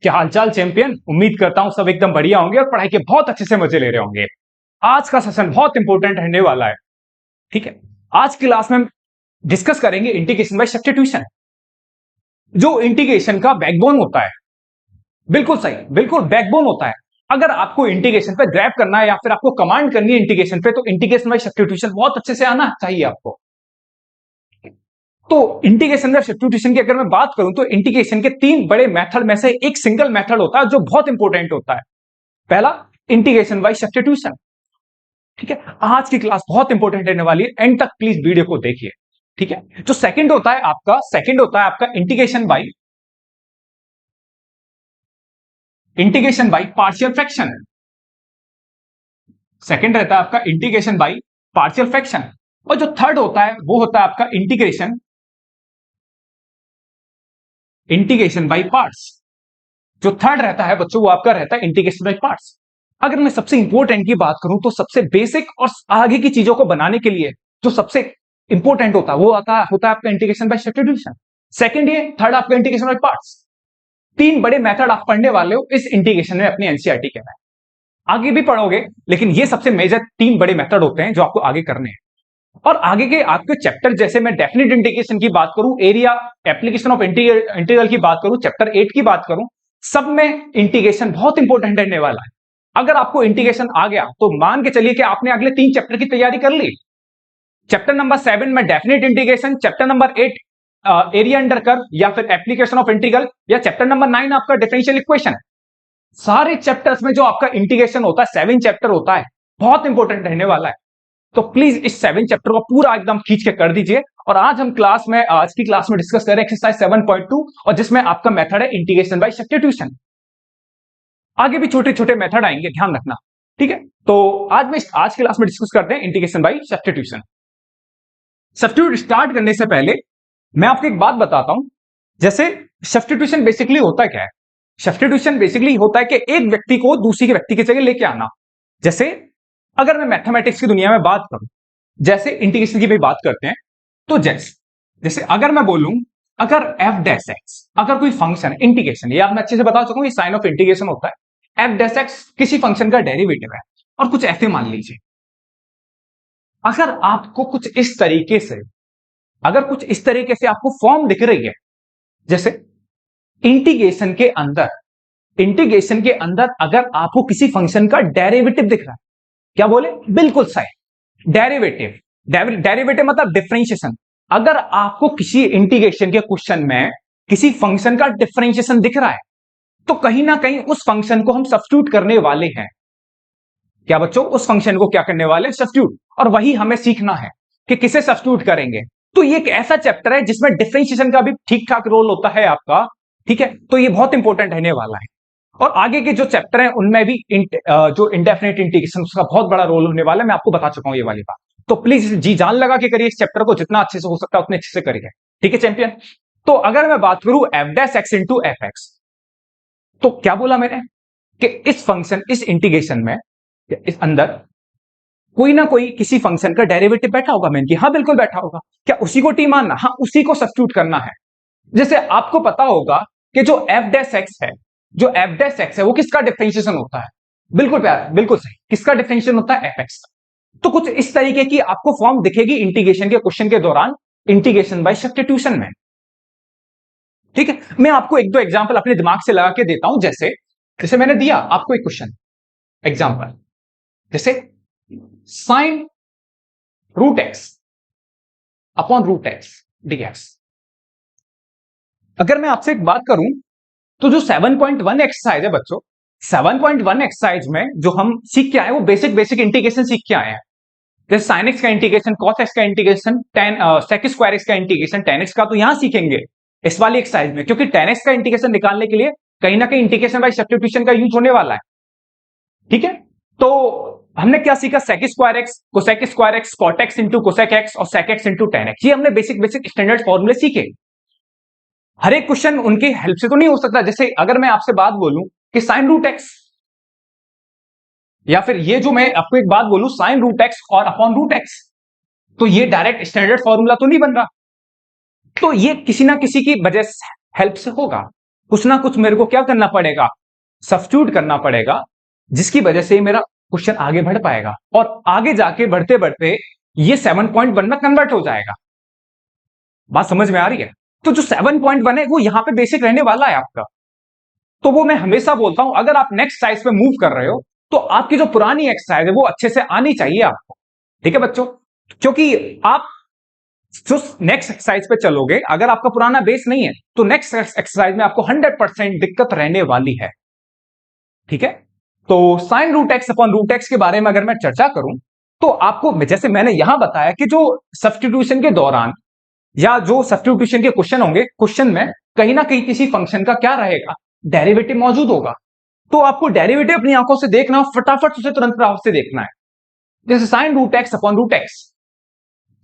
क्या हालचाल चैंपियन। उम्मीद करता हूं सब एकदम बढ़िया होंगे और पढ़ाई के बहुत अच्छे से मजे ले रहे होंगे। आज का सेशन बहुत इंपॉर्टेंट रहने वाला है। ठीक है, आज की क्लास में हम डिस्कस करेंगे इंटीग्रेशन बाय सब्स्टिट्यूशन, जो इंटीग्रेशन का बैकबोन होता है। बिल्कुल सही, बिल्कुल बैकबोन होता है। अगर आपको इंटीग्रेशन पे ग्रैब करना है या फिर आपको कमांड करनी है इंटीग्रेशन पे, तो इंटीग्रेशन बाय सब्स्टिट्यूशन बहुत अच्छे से आना चाहिए आपको। तो इंटीग्रेशन बाय सब्स्टिट्यूशन की अगर मैं बात करूं तो इंटीग्रेशन के तीन बड़े मेथड में से एक सिंगल मेथड होता है जो बहुत इंपॉर्टेंट होता है। पहला, इंटीग्रेशन बाय सब्स्टिट्यूशन। ठीक है, आज की क्लास बहुत इंपॉर्टेंट रहने वाली है, एंड तक प्लीज वीडियो को देखिए। ठीक है, जो सेकंड होता है आपका integration by partial fraction. Second रहता है आपका इंटीग्रेशन बाय पार्शियल फ्रैक्शन। और जो थर्ड होता है वो होता है आपका इंटीग्रेशन बाय पार्ट्स। जो थर्ड रहता है बच्चों वो आपका रहता है इंटीग्रेशन बाय पार्ट्स। अगर मैं सबसे इंपॉर्टेंट की बात करूं तो सबसे बेसिक और आगे की चीजों को बनाने के लिए जो सबसे इंपॉर्टेंट होता है वो होता है आपका इंटीग्रेशन बाय सब्स्टिट्यूशन। सेकंड ये, थर्ड आपका इंटीग्रेशन बाय पार्ट्स। तीन बड़े मेथड आप पढ़ने वाले हो इस इंटीग्रेशन में अपनी एनसीईआरटी के में। आगे भी पढ़ोगे, लेकिन ये सबसे मेजर तीन बड़े मेथड होते हैं जो आपको आगे करने हैं। और आगे के आपके चैप्टर, जैसे मैं डेफिनेट इंटीग्रेशन की बात करूं, एरिया, एप्लीकेशन ऑफ इंटीग्रल की बात करूं, चैप्टर 8 की बात करूं, सब में इंटीग्रेशन बहुत इंपॉर्टेंट रहने वाला है। अगर आपको इंटीग्रेशन आ गया तो मान के चलिए कि आपने अगले तीन चैप्टर की तैयारी कर ली। चैप्टर नंबर 7 में definite integration, chapter number 8 area under curve या फिर एप्लीकेशन ऑफ इंटीग्रल, या चैप्टर नंबर 9 आपका डिफरेंशियल इक्वेशन। सारे चैप्टर्स में जो आपका इंटीग्रेशन होता है, 7 चैप्टर होता है, बहुत इंपॉर्टेंट रहने वाला है। तो प्लीज इस 7 चैप्टर को पूरा एकदम खींच के कर दीजिए। और आज की क्लास में डिस्कस करें एक्सरसाइज 7.2, और जिसमें आपका मेथड है इंटीग्रेशन बाय सब्स्टिट्यूशन। आगे भी छोटे छोटे मेथड आएंगे, ध्यान रखना। ठीक है, तो आज की क्लास में डिस्कस करते हैं integration by substitution. Substitute start करने से पहले मैं आपको एक बात बताता हूं। जैसे सब्स्टिट्यूशन बेसिकली होता क्या है? सब्स्टिट्यूशन बेसिकली होता है कि एक व्यक्ति को दूसरी व्यक्ति की जगह लेके आना। जैसे अगर मैं मैथमेटिक्स की दुनिया में बात करूं, जैसे इंटीग्रेशन की भी बात करते हैं, तो जैसे अगर मैं बोलूं, अगर एफ डैश एक्स, अगर कोई फंक्शन है इंटीग्रेशन, ये आप मैं अच्छे से बता चुका हूं, ये साइन ऑफ इंटीग्रेशन होता है। एफ डैश एक्स किसी फंक्शन का डेरिवेटिव है, और कुछ ऐसे मान लीजिए। अगर आपको कुछ इस तरीके से आपको फॉर्म दिख रही है, जैसे इंटीग्रेशन के अंदर अगर आपको किसी फंक्शन का डेरिवेटिव दिख रहा है, क्या बोले? बिल्कुल सही, डेरिवेटिव मतलब डिफरेंशिएशन। अगर आपको किसी इंटीग्रेशन के क्वेश्चन में किसी फंक्शन का डिफरेंशिएशन दिख रहा है, तो कहीं ना कहीं उस फंक्शन को हम सब्स्टिट्यूट करने वाले हैं। क्या बच्चों? उस फंक्शन को क्या करने वाले? सब्स्टिट्यूट। और वही हमें सीखना है कि किसे सब्स्टिट्यूट करेंगे। तो ये एक ऐसा चैप्टर है जिसमें डिफरेंशिएशन का भी ठीक ठाक रोल होता है आपका। ठीक है, तो ये बहुत इंपॉर्टेंट रहने वाला है। और आगे के जो चैप्टर हैं उनमें भी जो इंडेफिनिट इंटीग्रेशन, उसका बहुत बड़ा रोल होने वाला है। मैं आपको बता चुका हूं ये वाली बात। तो प्लीज जी जान लगा के करिए इस चैप्टर को, जितना अच्छे से हो सकता है उतने अच्छे से करिए। ठीक है चैंपियन। तो अगर मैं बात करूं F dash x into F x, तो क्या बोला मैंने कि इस इंटीग्रेशन में इस अंदर कोई ना कोई किसी फंक्शन का डेरिवेटिव बैठा होगा। मैंने कहा हाँ बिल्कुल बैठा होगा। क्या उसी को टी मानना? हाँ, उसी को सब्स्टिट्यूट करना है। जैसे आपको पता होगा कि जो एफ डैश एक्स है वो किसका डिफरेंशिएशन होता है? बिल्कुल प्यार, बिल्कुल सही, किसका डिफरेंशिएशन होता है? F x. तो कुछ इस तरीके की आपको फॉर्म दिखेगी इंटीग्रेशन के क्वेश्चन के दौरान, इंटीग्रेशन बाय सब्स्टिट्यूशन में। ठीक है, मैं आपको एक दो एग्जांपल अपने दिमाग से लगा के देता हूं। जैसे मैंने दिया आपको एक क्वेश्चन एग्जांपल, जैसे sine root x upon root x dx. अगर मैं आपसे एक बात करूं, तो जो 7.1 एक्सरसाइज है बच्चों, 7.1 एक्सरसाइज में जो हम सीख के आए वो बेसिक इंटीग्रेशन सीख के आए हैं। जैसे साइन एक्स का इंटीग्रेशन, कॉस एक्स का इंटीग्रेशन, सेक स्क्वायर एक्स का इंटीग्रेशन, टेन एक्स का तो यहां सीखेंगे इस वाली एक्सरसाइज में, क्योंकि टेन एक्स का इंटीग्रेशन निकालने के लिए कहीं ना कहीं इंटीग्रेशन बाय सब्स्टिट्यूशन का यूज होने वाला है। ठीक है, तो हमने क्या सीखा? Sec square x, cosec square x, cot x into cosec x और sec x into tan x. ये हमने बेसिक स्टैंडर्ड फॉर्मूले सीखे। हर एक क्वेश्चन उनकी हेल्प से तो नहीं हो सकता। जैसे अगर मैं आपसे बात बोलूं कि साइन रूट एक्स, या फिर ये जो मैं आपको एक बात बोलूं साइन रूट एक्स और अपॉन रूट एक्स, तो ये डायरेक्ट स्टैंडर्ड फॉर्मूला तो नहीं बन रहा। तो ये किसी ना किसी की वजह से हेल्प से होगा। कुछ ना कुछ मेरे को क्या करना पड़ेगा, सब्स्टिट्यूट करना पड़ेगा, जिसकी वजह से मेरा क्वेश्चन आगे बढ़ पाएगा और आगे जाके बढ़ते बढ़ते ये 7.1 में कन्वर्ट हो जाएगा। बात समझ में आ रही है? तो जो 7.1 है वो यहां पे बेसिक रहने वाला है आपका। तो वो मैं हमेशा बोलता हूं, अगर आप नेक्स्ट साइज पे मूव कर रहे हो तो आपकी जो पुरानी एक्सरसाइज है वो अच्छे से आनी चाहिए आपको। ठीक है बच्चों, क्योंकि आप जो नेक्स्ट एक्सरसाइज पे चलोगे, अगर आपका पुराना बेस नहीं है तो नेक्स्ट एक्सरसाइज में आपको 100% दिक्कत रहने वाली है। ठीक है, तो sine root x upon root x के बारे में अगर मैं चर्चा करूं तो आपको जैसे मैंने यहां बताया कि जो सब्स्टिट्यूशन के दौरान या जो सब्स्टिट्यूशन के क्वेश्चन होंगे, क्वेश्चन में कहीं ना कहीं किसी फंक्शन का क्या रहेगा, डेरिवेटिव मौजूद होगा। तो आपको डेरिवेटिव अपनी आंखों से देखना, फटाफट उसे तुरंत प्रभाव से देखना है। जैसे sine root x upon root x,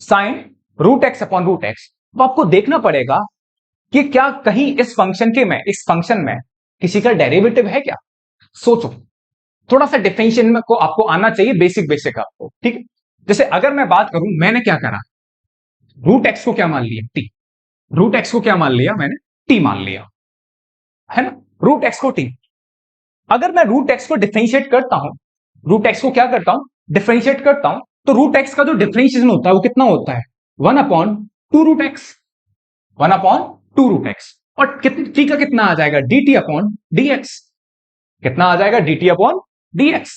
sine root x upon root x, तो आपको देखना पड़ेगा कि क्या कहीं इस फंक्शन में किसी का डेरिवेटिव है क्या। सोचो, थोड़ा सा डिफरेंशिएशन को आपको आना चाहिए, बेसिक आपको। ठीक है, जैसे अगर मैं बात करूं, मैंने क्या करा, रूट एक्स को क्या मान लिया, टी। रूट एक्स को क्या मान लिया मैंने, टी मान लिया, है ना, रूट एक्स को टी। अगर मैं रूट एक्स को डिफरेंशिएट करता हूं, रूट एक्स को क्या करता हूं, डिफरेंशिएट करता हूं, तो रूट एक्स का जो डिफरेंशिएशन होता है वो कितना होता है, 1/2 रूट एक्स, 1/2 रूट एक्स। और टी का कितना आ जाएगा, dt अपॉन dx। कितना आ जाएगा, dt अपॉन dx।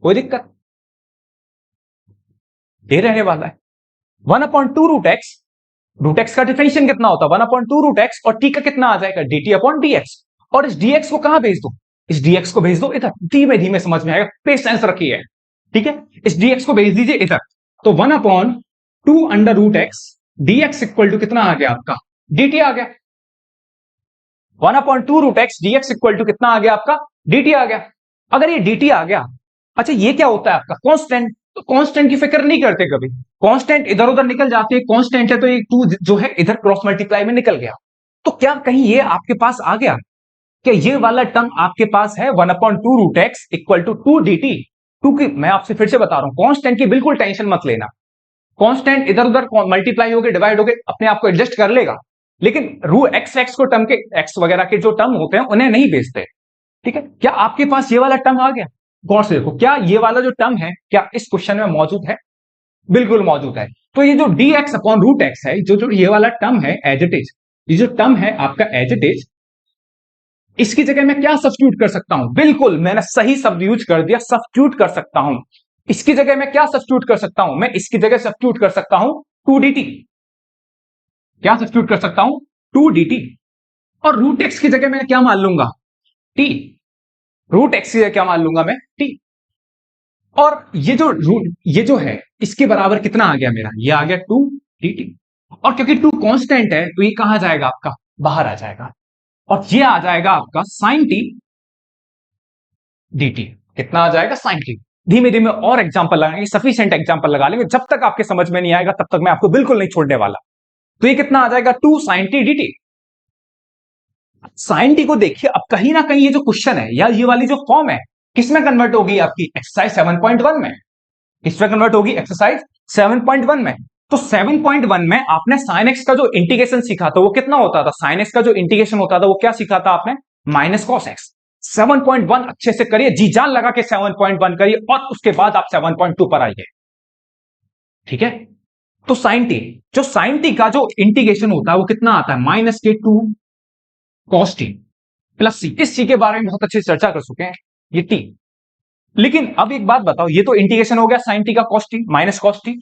कोई दिक्कत, ये रहने वाला है 1/2 रूट एक्स का डिफरेंशिएशन कितना होता है, 1/2 रूट एक्स, और टी का कितना आ जाएगा, dt अपॉन dx। और इस dx को कहां भेज दो, इस dx को भेज दो इधर, धीमे धीमे समझ में आएगा, पेशेंस रखिए। ठीक है, इस dx को भेज दीजिए इधर, तो 1/2 under root x dx equal to कितना आ गया आपका, dt आ गया। 1/2 root x dx equal to कितना आ गया आपका, dt आ गया। अगर ये dt आ गया, अच्छा ये क्या होता है आपका, कांस्टेंट। तो कांस्टेंट की फिक्र नहीं करते कभी, कांस्टेंट इधर उधर निकल जाते हैं, कांस्टेंट है तो ये 2 जो है इधर क्रॉस मल्टीप्लाई में निकल गया। तो क्या कहीं ये आपके पास आ गया, क्या ये वाला टर्म आपके पास है, 1/2 root x equal to 2 dt। क्योंकि मैं आपसे फिर से बता रहा हूं, कांस्टेंट की बिल्कुल टेंशन मत लेना, कांस्टेंट इधर उधर मल्टीप्लाई हो गए, डिवाइड हो गए, अपने आप को एडजस्ट कर लेगा। लेकिन रू एक्स एक्स को टर्म के एक्स वगैरह के जो टर्म होते हैं उन्हें नहीं भेजते। ठीक है, क्या आपके पास ये वाला टर्म आ गया, गौर से देखो, क्या ये वाला जो टर्म है क्या इस क्वेश्चन में मौजूद है, बिल्कुल मौजूद है। तो ये जो dx अपॉन रूट एक्स है, जो ये वाला टर्म है एज इट इज, ये जो टर्म है आपका एज इट इज, इसकी जगह मैं क्या सब्स्टिट्यूट कर सकता हूं, बिल्कुल मैंने सही शब्द यूज कर दिया, सब्स्टिट्यूट कर सकता हूं। इसकी जगह मैं क्या सब्स्टिट्यूट कर सकता हूं, मैं इसकी जगह सब्स्टिट्यूट कर सकता हूं 2dt। क्या सब्स्टिट्यूट कर सकता हूं, 2dt। और रूट एक्स की जगह मैं क्या मान लूंगा, t। रूट एक्स की जगह क्या मान लूंगा मैं, t। और ये जो है इसके बराबर कितना आ गया मेरा, ये आ गया 2dt। और क्योंकि 2 कांस्टेंट है तो ये कहां जाएगा आपका, बाहर आ जाएगा, और ये आ जाएगा आपका sin t dt। कितना आ जाएगा, sin t। धीमे धीमे और एग्जांपल लगाएंगे, सफिशिएंट एग्जांपल लगा लेंगे, जब तक आपके समझ में नहीं आएगा तब तक मैं आपको बिल्कुल नहीं छोड़ने वाला। तो ये कितना आ जाएगा, 2 sin t dt। sin t को देखिए, अब कहीं ना कहीं ये जो क्वेश्चन है या ये वाली जो फॉर्म है किसमें कन्वर्ट होगी आपकी, एक्सरसाइज 7.1 में। किसमें कन्वर्ट होगी, एक्सरसाइज 7.1 में। तो 7.1 में आपने sin x का जो इंटीग्रेशन सीखा था वो कितना होता था, sin x का जो इंटीग्रेशन होता था वो क्या सीखा था आपने, माइनस cos x। 7.1 अच्छे से करिए, जी जान लगा के 7.1 करिए, और उसके बाद आप 7.2 पर आइए। ठीक है, तो sin t, जो sin t का जो इंटीग्रेशन होता है वो कितना आता है, -2 cos t प्लस c। इस c के बारे में बहुत अच्छी चर्चा कर चुके हैं, ये t। लेकिन अब एक बात बताओ, ये तो इंटीग्रेशन हो गया sin t का cos t minus cos t,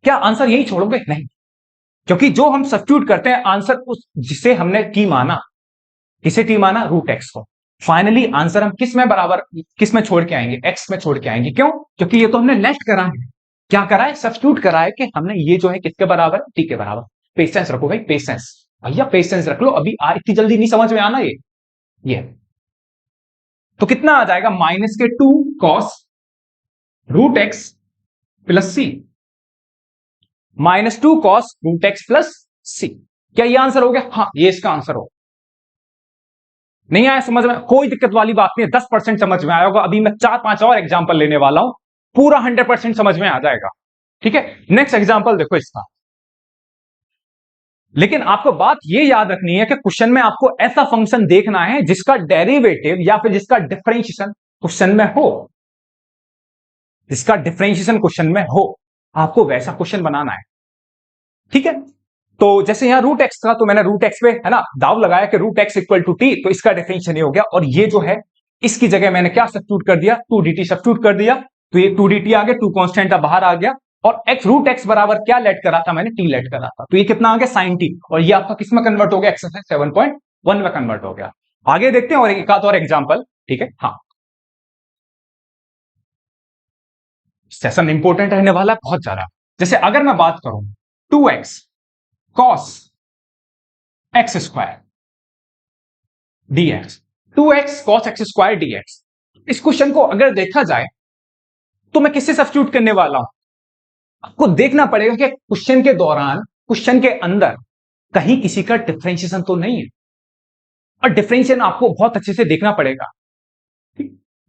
क्या आंसर यही छोड़ोगे, नहीं, क्योंकि जो हम सब्स्टिट्यूट करते हैं आंसर उस जिसे हमने t माना, किसे t माना, रूट एक्स को। फाइनली आंसर हम किस में बराबर, किस में छोड़ के आएंगे, x में छोड़ के आएंगे। क्यों, क्योंकि ये तो हमने लेफ्ट करा है, क्या करा है, सब्स्टिट्यूट करा है कि हमने ये जो है किसके बराबर, t के बराबर। पेशेंस रखो भाई, पेशेंस, भैया पेशेंस रख लो, अभी इतनी जल्दी नहीं समझ में आना ये। तो कितना आ जाएगा, -2 cos root x plus c, -2 cos root x plus c। क्या ये आंसर हो गया, हाँ ये इसका आंसर हो। नहीं आया समझ में, कोई दिक्कत वाली बात नहीं है, 10% समझ में आया होगा। अभी मैं 4-5 और एग्जाम्पल लेने वाला हूं, पूरा 100% समझ में आ जाएगा। ठीक है, नेक्स्ट एग्जाम्पल देखो इसका, लेकिन आपको बात यह याद रखनी है कि क्वेश्चन में आपको ऐसा फंक्शन देखना है जिसका डेरिवेटिव या फिर जिसका डिफरेंशिएशन क्वेश्चन में हो, जिसका डिफरेंशिएशन क्वेश्चन में हो, आपको वैसा क्वेश्चन बनाना है। ठीक है, तो जैसे यहां रूट एक्स था तो मैंने रूट एक्स पे है ना दाव लगाया कि root x equal to t, तो इसका डिफरेंशिएशन ये हो गया, और ये जो है इसकी जगह मैंने क्या सब्स्टिट्यूट कर दिया, 2dt सब्स्टिट्यूट कर दिया, तो ये 2dt आ गया, 2 कांस्टेंट बाहर आ गया, और x रूट एक्स बराबर क्या लेट करा था मैंने, t लेट करा था, तो ये कितना आ गया sin t, और ये आपका किस में कन्वर्ट हो गया, एक्सरसाइज 7.1 में कन्वर्ट हो गया। आगे देखते हैं और एक आध और एग्जांपल। ठीक है, हाँ सेशन इंपॉर्टेंट रहने वाला है बहुत ज्यादा। जैसे अगर मैं बात करूं 2x cos x square dx, 2x cos x square dx, इस क्वेश्चन को अगर देखा जाए तो मैं किससे सब्स्टिट्यूट करने वाला हूं, आपको देखना पड़ेगा कि क्वेश्चन के दौरान, क्वेश्चन के अंदर कहीं किसी का डिफरेंशिएशन तो नहीं है, और डिफरेंशिएशन आपको बहुत अच्छे से देखना पड़ेगा।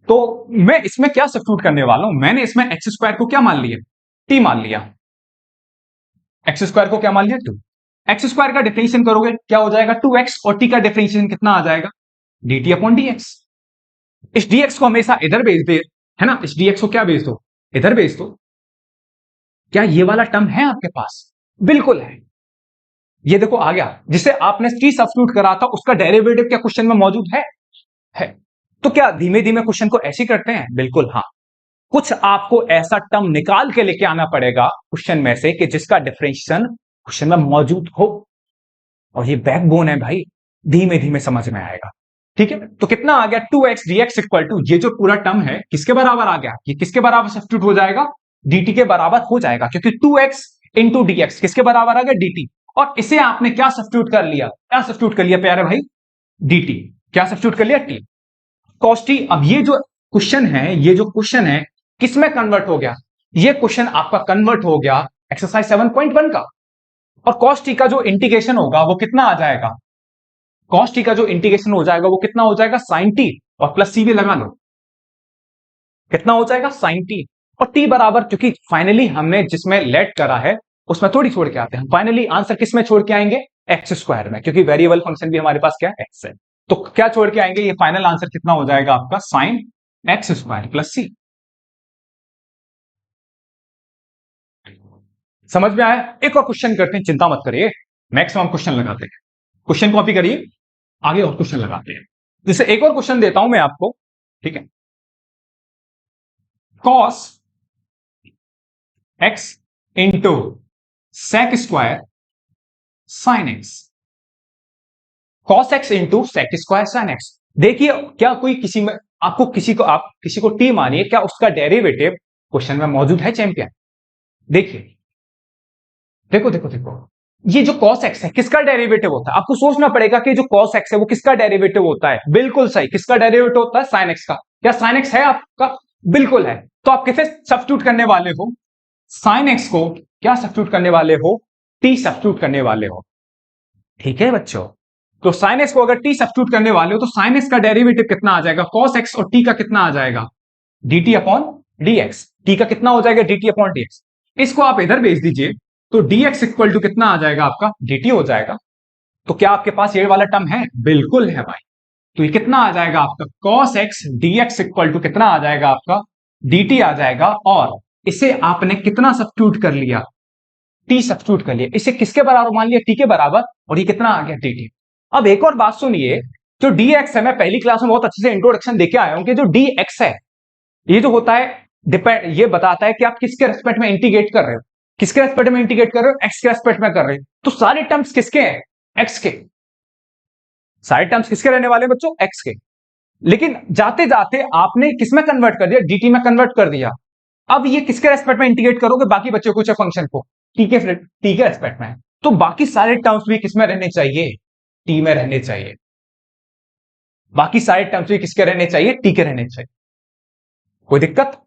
तो मैं इसमें क्या सब्स्टिट्यूट करने वाला हूं, मैंने इसमें एक्स स्क्वायर को क्या मान लिया, टी मान लिया, एक्स स्क्वायर को क्या मान लिया, 2, एक्स स्क्वायर का डिफरेंशिएशन करोगे क्या हो जाएगा, 2x, और टी का डिफरेंशिएशन कितना आ जाएगा, dt अपॉन dx। इस dx को हमेशा इधर भेज दे, है ना, इस dx को क्या भेज दो, इधर भेज दो। क्या ये वाला टर्म है आपके पास, बिल्कुल है, ये देखो आ गया, जिसे आपने टी सब्स्टिट्यूट करा था उसका डेरिवेटिव क्या क्वेश्चन में मौजूद है। तो क्या धीमे धीमे क्वेश्चन को ऐसे करते हैं, बिल्कुल हाँ, कुछ आपको ऐसा टर्म निकाल के लेके आना पड़ेगा क्वेश्चन में से कि जिसका डिफरेंशिएशन क्वेश्चन में मौजूद हो, और ये बैकबोन है भाई, धीमे धीमे समझ में आएगा। ठीक है, तो कितना आ गया, 2x dx इक्वल टू, ये जो पूरा टर्म है किसके बराबर आ गया, ये किसके बराबर सब्स्टिट्यूट हो जाएगा, dt के बराबर हो जाएगा, क्योंकि 2x इंटू dx किसके बराबर आ गया, dt, और इसे आपने क्या सब्स्टिट्यूट कर लिया, क्या सब्स्टिट्यूट कर लिया प्यारे भाई, dt, क्या सब्स्टिट्यूट कर लिया, t cos t। अब ये जो क्वेश्चन है, ये जो क्वेश्चन है किसमें कन्वर्ट हो गया, ये क्वेश्चन आपका कन्वर्ट हो गया एक्सरसाइज 7.1 का, और cos t का जो इंटीग्रेशन होगा वो कितना आ जाएगा, cos t का जो इंटीग्रेशन हो जाएगा वो कितना हो जाएगा, sin t, और प्लस c भी लगा लो, कितना हो जाएगा sin t, और t बराबर, क्योंकि फाइनली हमने जिसमें लेट करा है उसमें थोड़ी छोड़ के आते हैं, फाइनली आंसर किस में छोड़ के आएंगे, एक्स स्क्वायर में, क्योंकि वेरिएबल फंक्शन भी हमारे पास क्या है, एक्स है, तो क्या छोड़ के आएंगे, ये फाइनल आंसर कितना हो जाएगा आपका, साइन एक्स स्क्वायर प्लस सी। समझ में आया, एक और क्वेश्चन करते हैं, चिंता मत करिए, मैक्सिमम क्वेश्चन लगाते हैं, क्वेश्चन कॉपी करिए, आगे और क्वेश्चन लगाते हैं। जैसे एक और क्वेश्चन देता हूं मैं आपको, ठीक है, cos x into sec square sine x, cos x into sec square sine x. देखिए क्या कोई किसी में आपको आप किसी को टी मानिए, क्या उसका डेरिवेटिव क्वेश्चन में मौजूद है चैंपियन, देखिए देखो देखो देखो, ये जो cos x है किसका डेरिवेटिव होता है, आपको सोचना पड़ेगा कि जो cos x है वो किसका डेरिवेटिव होता है, बिल्कुल सही, किसका डेरिवेटिव होता है, sin x का। क्या sin x है आपका, बिल्कुल है, तो आप किसे सब्स्टिट्यूट करने वाले हो, sin x को क्या सब्स्टिट्यूट करने वाले हो, t सब्स्टिट्यूट करने वाले हो। ठीक है बच्चों, तो sin x को अगर t सब्स्टिट्यूट करने वाले हो तो sin x का डेरिवेटिव कितना आ जाएगा, cos x, और t का कितना आ जाएगा, dt अपॉन dx, t का कितना हो जाएगा, dt अपॉन dx, इसको आप इधर भेज दीजिए, तो dx इक्वल टू कितना आ जाएगा आपका, dt हो जाएगा। तो क्या आपके पास ये वाला टर्म है, बिल्कुल है भाई, तो ये कितना आ जाएगा आपका, cos x dx equal to कितना आ जाएगा आपका, dt आ जाएगा, और इसे आपने कितना सब्स्टिट्यूट कर लिया, t सब्स्टिट्यूट कर लिया, इसे किसके बराबर मान लिया, t के बराबर, और ये कितना आ गया, dt। अब एक और बात सुनिए, जो dx है, मैं पहली क्लास में बहुत अच्छे से इंट्रोडक्शन देके आया हूं कि जो dx है ये जो होता है डिपेंड, ये बताता है कि आप किसके रेस्पेक्ट में इंटीग्रेट कर रहे हो, किसके रेस्पेक्ट में इंटीग्रेट कर रहे हो, एक्स के रेस्पेक्ट में कर रहे हो, तो सारे टर्म्स किसके हैं, एक्स के, सारे टर्म्स किसके रहने वाले बच्चों, एक्स के। लेकिन जाते जाते आपने किसमें कन्वर्ट कर दिया, dt में कन्वर्ट कर दिया, अब ये किसके रेस्पेक्ट में इंटीग्रेट करोगे, बाकी बच्चे कुछ फंक्शन को, टी के रेस्पेक्ट में, तो बाकी सारे टर्म्स भी किसमें रहने चाहिए, टी में रहने चाहिए, बाकी सारे टर्म्स भी किसके रहने चाहिए, टी के रहने चाहिए, कोई दिक्कत।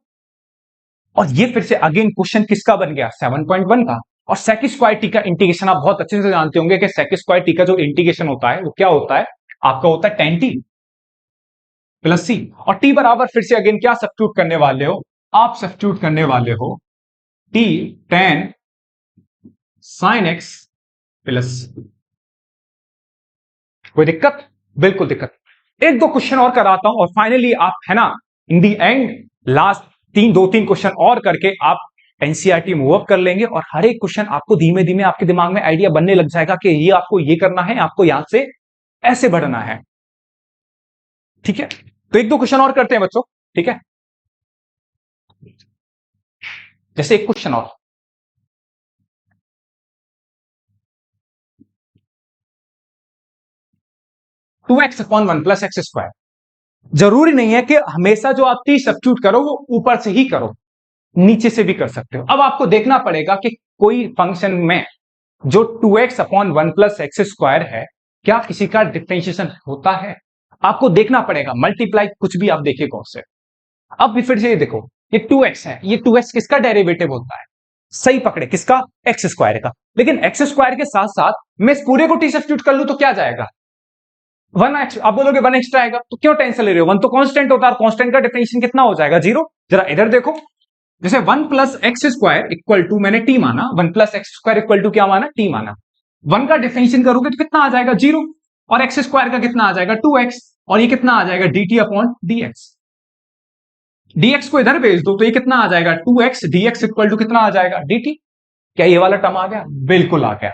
और ये फिर से अगेन क्वेश्चन किसका बन गया, 7.1 का, और सेक स्क्वायर टी का इंटीग्रेशन आप बहुत अच्छे से जानते होंगे कि सेक स्क्वायर टी का जो इंटीग्रेशन होता है वो क्या होता है, आपका होता है tan t प्लस सी, और टी बराबर फिर से अगेन क्या सब्स्टिट्यूट करने वाले हो, आप सब्स्टिट्यूट करने वाले हो t tan sin x plus. कोई दिक्कत? बिल्कुल दिक्कत। एक दो क्वेश्चन और कराता हूं और फाइनली आप है ना इन दी एंड लास्ट दो तीन क्वेश्चन और करके आप एनसीईआरटी मूव अप कर लेंगे और हर एक क्वेश्चन आपको धीमे धीमे आपके दिमाग में आइडिया बनने लग जाएगा कि ये आपको ये करना है, आपको यहां से ऐसे बढ़ना है। ठीक है, तो एक दो क्वेश्चन और करते हैं बच्चों। ठीक है, जैसे एक क्वेश्चन और, two x upon one plus x square. जरूरी नहीं है कि हमेशा जो आप टी सब्स्टिट्यूट करो वो ऊपर से ही करो, नीचे से भी कर सकते हो। अब आपको देखना पड़ेगा कि कोई फंक्शन में जो 2x upon one plus x square है, क्या किसी का डिफरेंशिएशन होता है? आपको देखना पड़ेगा, मल्टीप्लाई कुछ भी आप देखिए कौन से। अब भी फिर से ये देखो, ये 2x है, ये 2x किसका डेरिवेटिव होता है? सही पकड़े, किसका? एक्स स्क्वायर का। लेकिन एक्स स्क्वायर के साथ साथ मैं इस पूरे को टी सब्स्टिट्यूट कर लूं तो क्या जाएगा? 1x। आप बोलोगे 1 एक्स्ट्रा आएगा, तो क्यों टेंशन ले रहे हो? 1 तो कांस्टेंट होता है, कांस्टेंट का डिफरेंशिएशन कितना हो जाएगा? 0। जरा इधर देखो, जैसे 1 plus x square equal to, मैंने टी माना, 1 plus x square equal to क्या माना? टी माना। 1 का डिफरेंशिएशन करोगे तो कितना आ जाएगा? 0। और एक्स स्क्वायर का कितना आ जाएगा? 2x। और ये कितना आ जाएगा? dt upon dx। dx को इधर भेज दो तो ये कितना आ जाएगा? 2x dx इक्वल टू कितना आ जाएगा? dt। क्या ये वाला टर्म आ गया? बिल्कुल आ गया,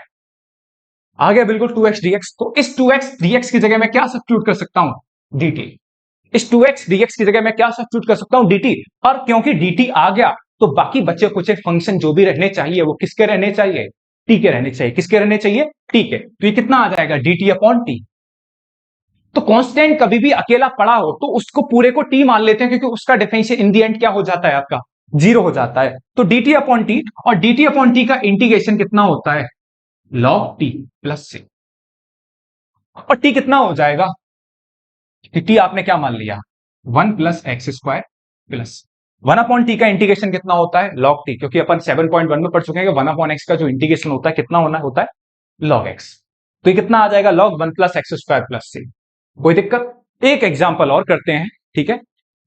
आ गया बिल्कुल 2x dx। तो इस 2x dx की जगह मैं क्या सब्स्टिट्यूट कर सकता हूं? dt। इस 2x dx की जगह मैं क्या सब्स्टिट्यूट कर सकता हूं? dt। और क्योंकि dt आ गया तो बाकी बचे कुछ फंक्शन जो भी रहने चाहिए वो किसके रहने चाहिए? t के रहने चाहिए। किसके रहने चाहिए? t के। तो ये कितना आ जाएगा? dt upon t। तो कांस्टेंट कभी भी अकेला पड़ा हो तो उसको पूरे को t मान लेते हैं, क्योंकि उसका डिफरेंशियल इन दी एंड क्या हो जाता है? आपका 0 हो जाता है। तो dt अपॉन t, और dt अपॉन t का इंटीग्रेशन कितना होता है? log t प्लस से। और t कितना हो जाएगा? t आपने क्या मान लिया? 1 plus x square plus 1 upon T का इंटीग्रेशन कितना होता है? log t। क्योंकि अपन 7.1 में पढ़ चुके हैं कि 1 अपॉन एक्स का जो इंटीग्रेशन होता है कितना होना होता है? log x। तो ये कितना आ जाएगा? log 1 plus x square plus c। कोई दिक्कत? एक एग्जाम्पल और करते हैं, ठीक है,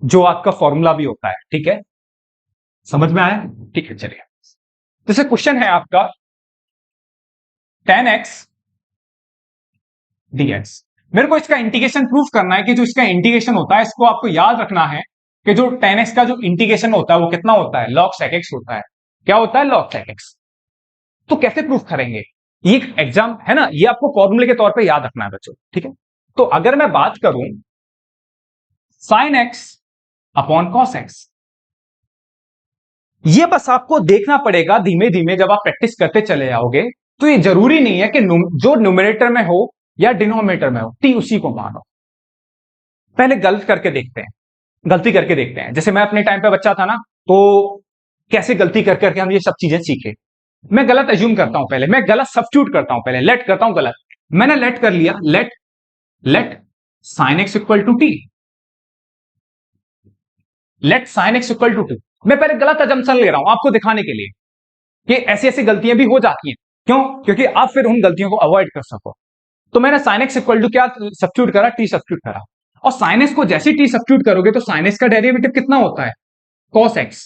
जो आपका फॉर्मूला भी होता है। ठीक है, समझ में आया? ठीक है, चलिए। जैसे क्वेश्चन है आपका 10x dx। मेरे को इसका इंटीग्रेशन प्रूफ करना है कि जो इसका इंटीग्रेशन होता है, इसको आपको याद रखना है कि जो 10x का जो इंटीग्रेशन होता है वो कितना होता है? log sec x होता है। क्या होता है? log sec x। तो कैसे प्रूफ करेंगे? ये एग्जाम है ना, ये आपको फॉर्मूले के तौर पे याद रखना है बच्चों। ठीक है, तो अगर मैं बात करूं sin x upon cos x, ये बस आपको देखना पड़ेगा धीमे धीमे, जब आप प्रैक्टिस करते चले जाओगे तो ये जरूरी नहीं है कि जो न्यूमरेटर में हो या डिनोमिनेटर में हो टी उसी को मानो। पहले गलती करके देखते हैं, गलती करके देखते हैं। जैसे मैं अपने टाइम पे बच्चा था ना, तो कैसे गलती कर करके हम ये सब चीजें सीखे। मैं गलत एज्यूम करता हूं, पहले मैं गलत सब्स्टिट्यूट करता हूं, पहले लेट करता हूं गलत। मैंने लेट कर लिया, let let sine x equal to t, let sine x equal to t. मैं पहले गलत अजम्पशन ले रहा हूं आपको दिखाने के लिए कि ऐसी ऐसी गलतियां भी हो जाती हैं। क्यों? क्योंकि आप फिर उन गलतियों को अवॉइड कर सको। तो मैंने साइन एक्स इक्वल टू क्या सब्स्टिट्यूट करा? टी सब्स्टिट्यूट करा। और साइन एक्स को जैसे टी सब्स्टिट्यूट करोगे तो साइन एक्स का डेरिवेटिव कितना होता है? cos x।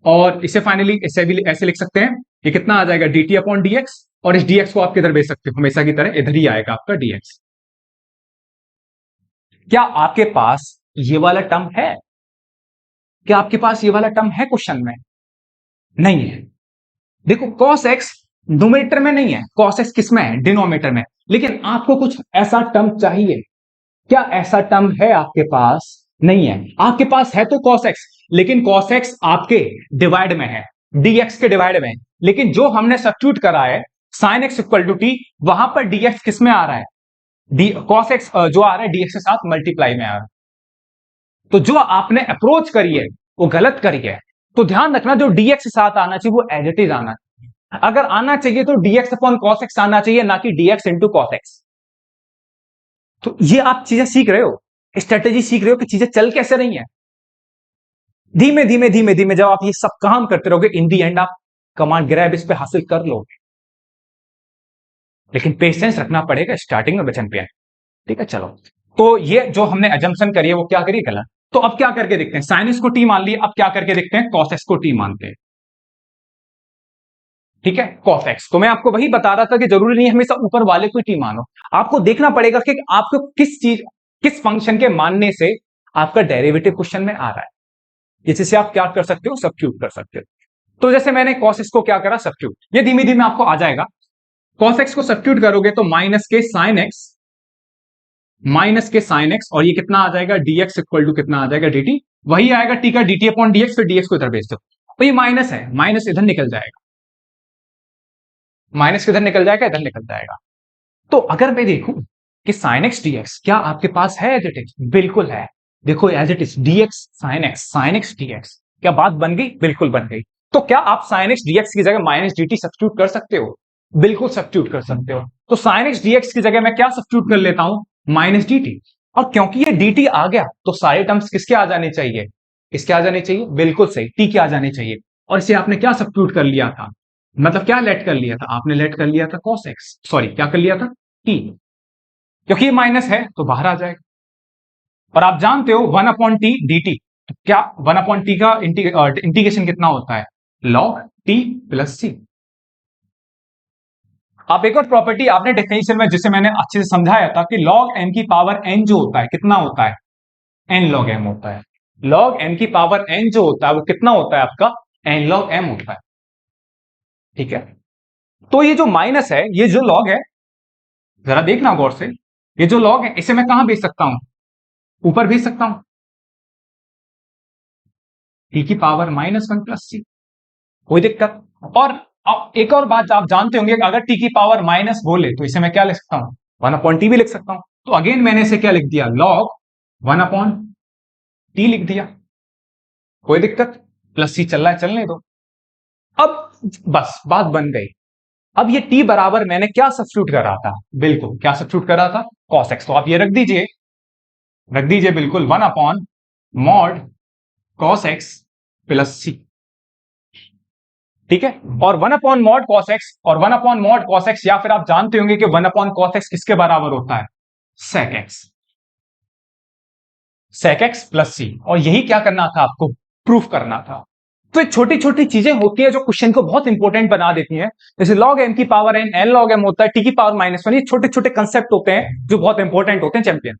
और इसे फाइनली इसे भी ऐसे लिख सकते हैं, ये कितना आ जाएगा? dt upon dx। और इस dx को आप किधर भेज सकते हो? हमेशा की तरह इधर ही आएगा आपका dx। क्या आपके पास ये वाला टर्म है? क्या आपके पास ये वाला टर्म है क्वेश्चन में? नहीं है। देखो cos x न्यूमरेटर में नहीं है, cos x किस में है? डिनोमिनेटर में। लेकिन आपको कुछ ऐसा टर्म चाहिए। क्या ऐसा टर्म है आपके पास? नहीं है। आपके पास है तो cos x, लेकिन cos x आपके डिवाइड में है, dx के डिवाइड में। लेकिन जो हमने सब्स्टिट्यूट करा है sin x equal to t, वहां पर dx किस में आ रहा है? cos x जो आ रहा है dx के साथ मल्टीप्लाई में आ रहा है। तो जो आपने अप्रोच करी है वो गलत करी है। तो ध्यान रखना, जो dx के साथ आना चाहिए वो एज इट इज आना चाहिए। अगर आना चाहिए तो dx अपॉन cos x आना चाहिए, ना कि dx इंटू cos x। तो ये आप चीजें सीख रहे हो, स्ट्रेटेजी सीख रहे हो कि चीजें चल कैसे रही हैं। धीमे धीमे धीमे धीमे जब आप ये सब काम करते रहोगे, इन दी एंड आप कमांड ग्रैब इस पे हासिल कर लोगे। लेकिन पेशेंस रखना पड़ेगा स्टार्टिंग में बचन पे। ठीक है, चलो। तो ये जो हमने अजम्पशन करी है वो क्या करिए? गलत। तो अब क्या करके देखते हैं? साइन एक्स को टी मान लिया, अब क्या करके देखते हैं? कॉस एक्स को टी मानते हैं। ठीक है, cos x। तो मैं आपको वही बता रहा था कि जरूरी नहीं हमेशा ऊपर वाले को टी मानो, आपको देखना पड़ेगा कि आपको किस फंक्शन के मानने से आपका डेरिवेटिव क्वेश्चन में आ रहा है, जिससे आप क्या कर सकते हो, सब्स्टिट्यूट कर सकते हो। तो जैसे मैंने cos x को क्या करा, सब्स्टिट्यूट, ये धीमे धीमे आपको आ जाएगा। cos x को सब्स्टिट्यूट करोगे तो माइनस के साइन एक्स, और ये कितना आ जाएगा, dx इक्वल टू कितना आ जाएगा, dt। वही आएगा t का dt अपॉन dx, फिर dx को इधर भेज दो, तो ये माइनस है, माइनस इधर निकल जाएगा, माइनस किधर निकल जाएगा, इधर निकल जाएगा। तो अगर मैं देखूं कि साइन एक्स dx क्या आपके पास है एज इट इज, बिल्कुल है। देखो as it is dx sine x dx, क्या बात बन गई, बिल्कुल बन गई। तो क्या आप साइन एक्स dx की जगह माइनस dt सब्स्टिट्यूट कर सकते हो, बिल्कुल सब्स्टिट्यूट कर सकते हो। तो साइन एक्स dx की जगह मैं क्या सब्स्टिट्यूट कर लेता हूं, माइनस dt। और क्योंकि ये dt आ गया तो सारे टर्म्स किसके आ जाने चाहिए, किसके आ जाने चाहिए, बिल्कुल सही, t के आ जाने चाहिए। और इसे आपने क्या सब्स्टिट्यूट कर लिया था, मतलब क्या लेट कर लिया था, आपने लेट कर लिया था cos x, सॉरी क्या कर लिया था, t। क्योंकि ये माइनस है तो बाहर आ जाएगा। और आप जानते हो 1/t dt, तो क्या 1/t का इंटीग्रेशन कितना होता है, log t प्लस c। आप एक और प्रॉपर्टी आपने डेफिनेशन में, जिसे मैंने अच्छे से समझाया था कि log m की पावर n जो होता है कितना होता है, n log m होता है। log m की पावर n जो होता है वो कितना होता है आपका, n log m होता है। ठीक है, तो ये जो माइनस है, ये जो log है, जरा देखना गौर से, ये जो log है इसे मैं कहां भेज सकता हूं, ऊपर भेज सकता हूं, t की पावर -1 प्लस c, कोई दिक्कत। और अब एक और बात आप जानते होंगे, अगर t की पावर माइनस बोले तो इसे मैं क्या लिख सकता हूं, 1/t भी लिख सकता हूं। तो अगेन मैंने इसे क्या लिख दिया, log 1/t लिख दिया, कोई दिक्कत, प्लस c चल रहा है, चलने दो। अब बस बात बन गई। अब ये t बराबर मैंने क्या सब्स्टिट्यूट करा था, बिल्कुल क्या सब्स्टिट्यूट करा था, cos x। तो आप ये रख दीजिए, रख दीजिए बिल्कुल 1/mod cos x plus c। ठीक है, और 1/mod cos x और 1/mod cos x, या फिर आप जानते होंगे कि 1/cos x किसके बराबर होता है, sec x प्लस c। और यही क्या करना था आपको, प्रूफ करना था। तो ये छोटी छोटी चीजें होती है जो क्वेश्चन को बहुत इंपॉर्टेंट बना देती हैं। जैसे log m की पावर n log m होता है, t की पावर -1, ये छोटे छोटे कंसेप्ट होते हैं जो बहुत इंपॉर्टेंट होते हैं चैंपियन।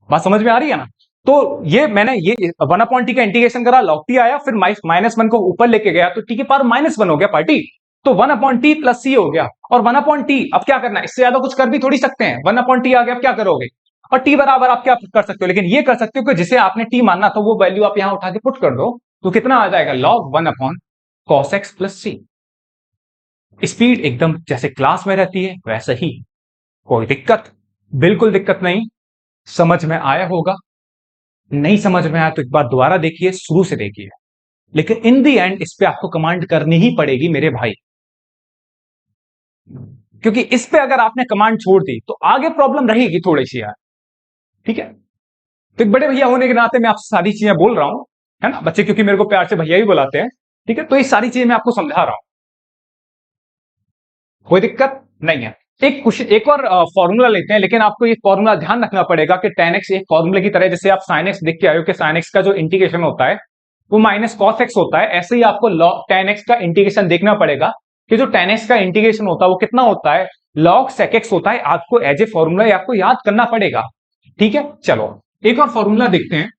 बात समझ में आ रही है ना। तो ये मैंने ये 1/t का इंटीग्रेशन करा, log t आया, फिर -1 को ऊपर लेके गया तो t की पावर -1 हो गया पार्टी, तो 1/t प्लस c हो गया। और 1/t अब क्या करना है, इससे ज्यादा कुछ कर भी थोड़ी सकते हैं, 1/t आ गया, अब क्या करोगे, और t बराबर आप क्या कर सकते हो, लेकिन ये कर सकते हो कि जिसे आपने t मानना था वो वैल्यू आप यहां उठा के पुट कर दो, तो कितना आ जाएगा, log 1/cos x plus c। Speed एकदम जैसे क्लास में रहती है वैसे ही, कोई दिक्कत, बिल्कुल दिक्कत नहीं। समझ में आया होगा, नहीं समझ में आया तो एक बार दोबारा देखिए, शुरू से देखिए, लेकिन इन दी एंड इस पे आपको कमांड करनी ही पड़ेगी मेरे भाई, क्योंकि इस पे अगर आपने कमांड छोड़ दी तो आगे प्रॉब्लम रहेगी थोड़ी सी यार। ठीक है, तो एक बड़े भैया होने के नाते मैं आपसे सारी चीजें बोल रहा हूं, है ना, बच्चे क्योंकि मेरे को प्यार से भैया ही बुलाते हैं। ठीक है, तो ये सारी चीजें मैं आपको समझा रहा हूं, कोई दिक्कत नहीं है। एक क्वेश्चन, एक और फॉर्मूला लेते हैं, लेकिन आपको ये फॉर्मूला ध्यान रखना पड़ेगा कि tan x एक फॉर्मूले की तरह, जैसे आप sin x देख के आए हो कि sin x का जो इंटीग्रेशन होता है वो -cos x होता है, ऐसे ही आपको tan x का इंटीग्रेशन देखना पड़ेगा कि जो tan x का इंटीग्रेशन होता है वो कितना होता है, log sec x होता है। आपको एज ए फॉर्मूला आपको याद करना पड़ेगा। ठीक है, चलो एक और फॉर्मूला देखते हैं।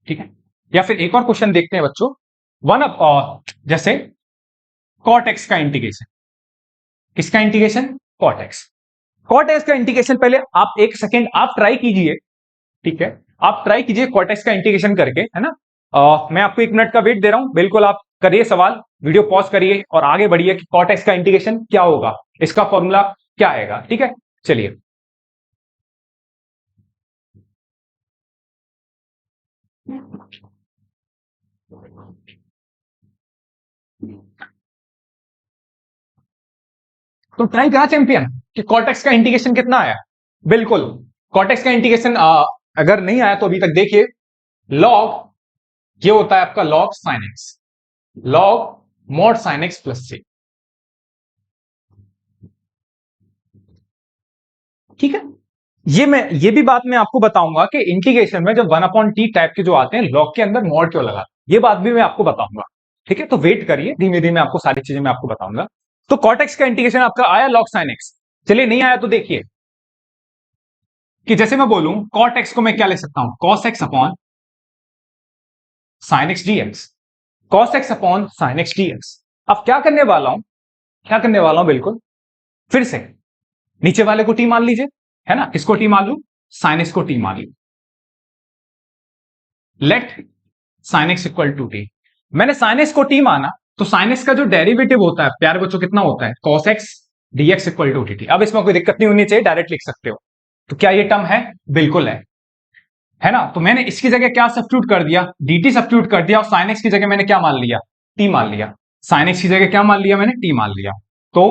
ठीक है, या फिर एक और क्वेश्चन देखते हैं बच्चों, जैसे cot x का इंटीग्रेशन, किसका integration, cot x। cot x का इंटीग्रेशन पहले आप एक सेकेंड आप ट्राई कीजिए, ठीक है, आप ट्राई कीजिए cot x का इंटीग्रेशन करके, है ना। मैं आपको 1 मिनट का वेट दे रहा हूं, बिल्कुल आप करिए सवाल, वीडियो पॉज करिए और आगे बढ़िए कि cot x का इंटीग्रेशन क्या होगा, इसका फॉर्मूला क्या आएगा। ठीक है, चलिए। तो ट्राई करा चैंपियन कि cot x का इंटीग्रेशन कितना आया, बिल्कुल cot x का इंटीग्रेशन अगर नहीं आया तो अभी तक देखिए, लॉग ये होता है आपका log sin x, log mod sin x plus c। ठीक है, ये भी बात मैं आपको बताऊंगा कि इंटीग्रेशन में जब 1/t टाइप के जो आते हैं लॉग के अंदर मॉड क्यों लगा, ये बात भी मैं आपको बताऊंगा, ठीक है? तो वेट करिए, धीमे धीमे आपको सारी चीजें मैं आपको बताऊंगा। तो कॉट एक्स का इंटीग्रेशन आपका आया लॉग साइन एक्स। चलिए नहीं आया तो देखिए कि जैसे मैं बोलूं कॉट एक्स को मैं क्या लिख सकता हूं, cos x upon sine x dx, cos x upon sine x dx. अब क्या करने वाला हूं, क्या करने वाला हूं, बिल्कुल फिर से नीचे वाले को टी मान लीजिए, है ना? किसको टी मान लू, साइन एक्स को टी मान लू। Let sine x equal to t. मैंने साइन एक्स को टी माना, तो साइन एक्स का जो डेरिवेटिव होता है प्यारे बच्चों कितना होता है, cos x dx equal to t. अब इसमें कोई दिक्कत नहीं होनी चाहिए, डायरेक्ट लिख सकते हो। तो क्या ये टर्म है, बिल्कुल है ना? तो मैंने इसकी जगह क्या सब्स्टिट्यूट कर दिया, dt सब्स्टिट्यूट कर दिया, और साइन एक्स की जगह मैंने क्या मान लिया, t मान लिया। साइन एक्स की जगह क्या मान लिया मैंने, t मान लिया। तो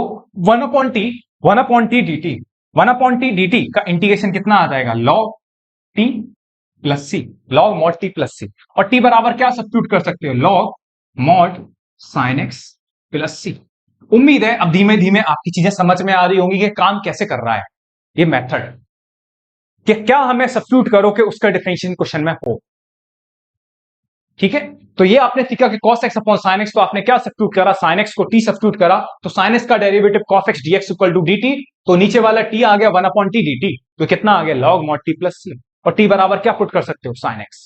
1/t dt, 1/t dt का इंटीग्रेशन कितना आ जाएगा, log t प्लस सी, log mod t प्लस सी। और t बराबर क्या सब्स्टिट्यूट कर सकते हो, log mod sin x plus C. उम्मीद है अब धीमे धीमे आपकी चीजें समझ में आ रही होंगी कि काम कैसे कर रहा है ये मेथड, कि क्या हमें सब्स्टिट्यूट करो कि उसका डिफरेंशिएशन क्वेश्चन में हो, ठीक है? तो ये आपने सीखा कि cos x upon sin x, तो आपने क्या सब्स्टिट्यूट करा, sin x को t सब्स्टिट्यूट करा, तो sin x का derivative cos x dx equal to dt, तो नीचे वाला t आ गया 1/t dt, तो कितना आ गया log mod t plus c, और t बराबर क्या पुट कर सकते हो, sin x।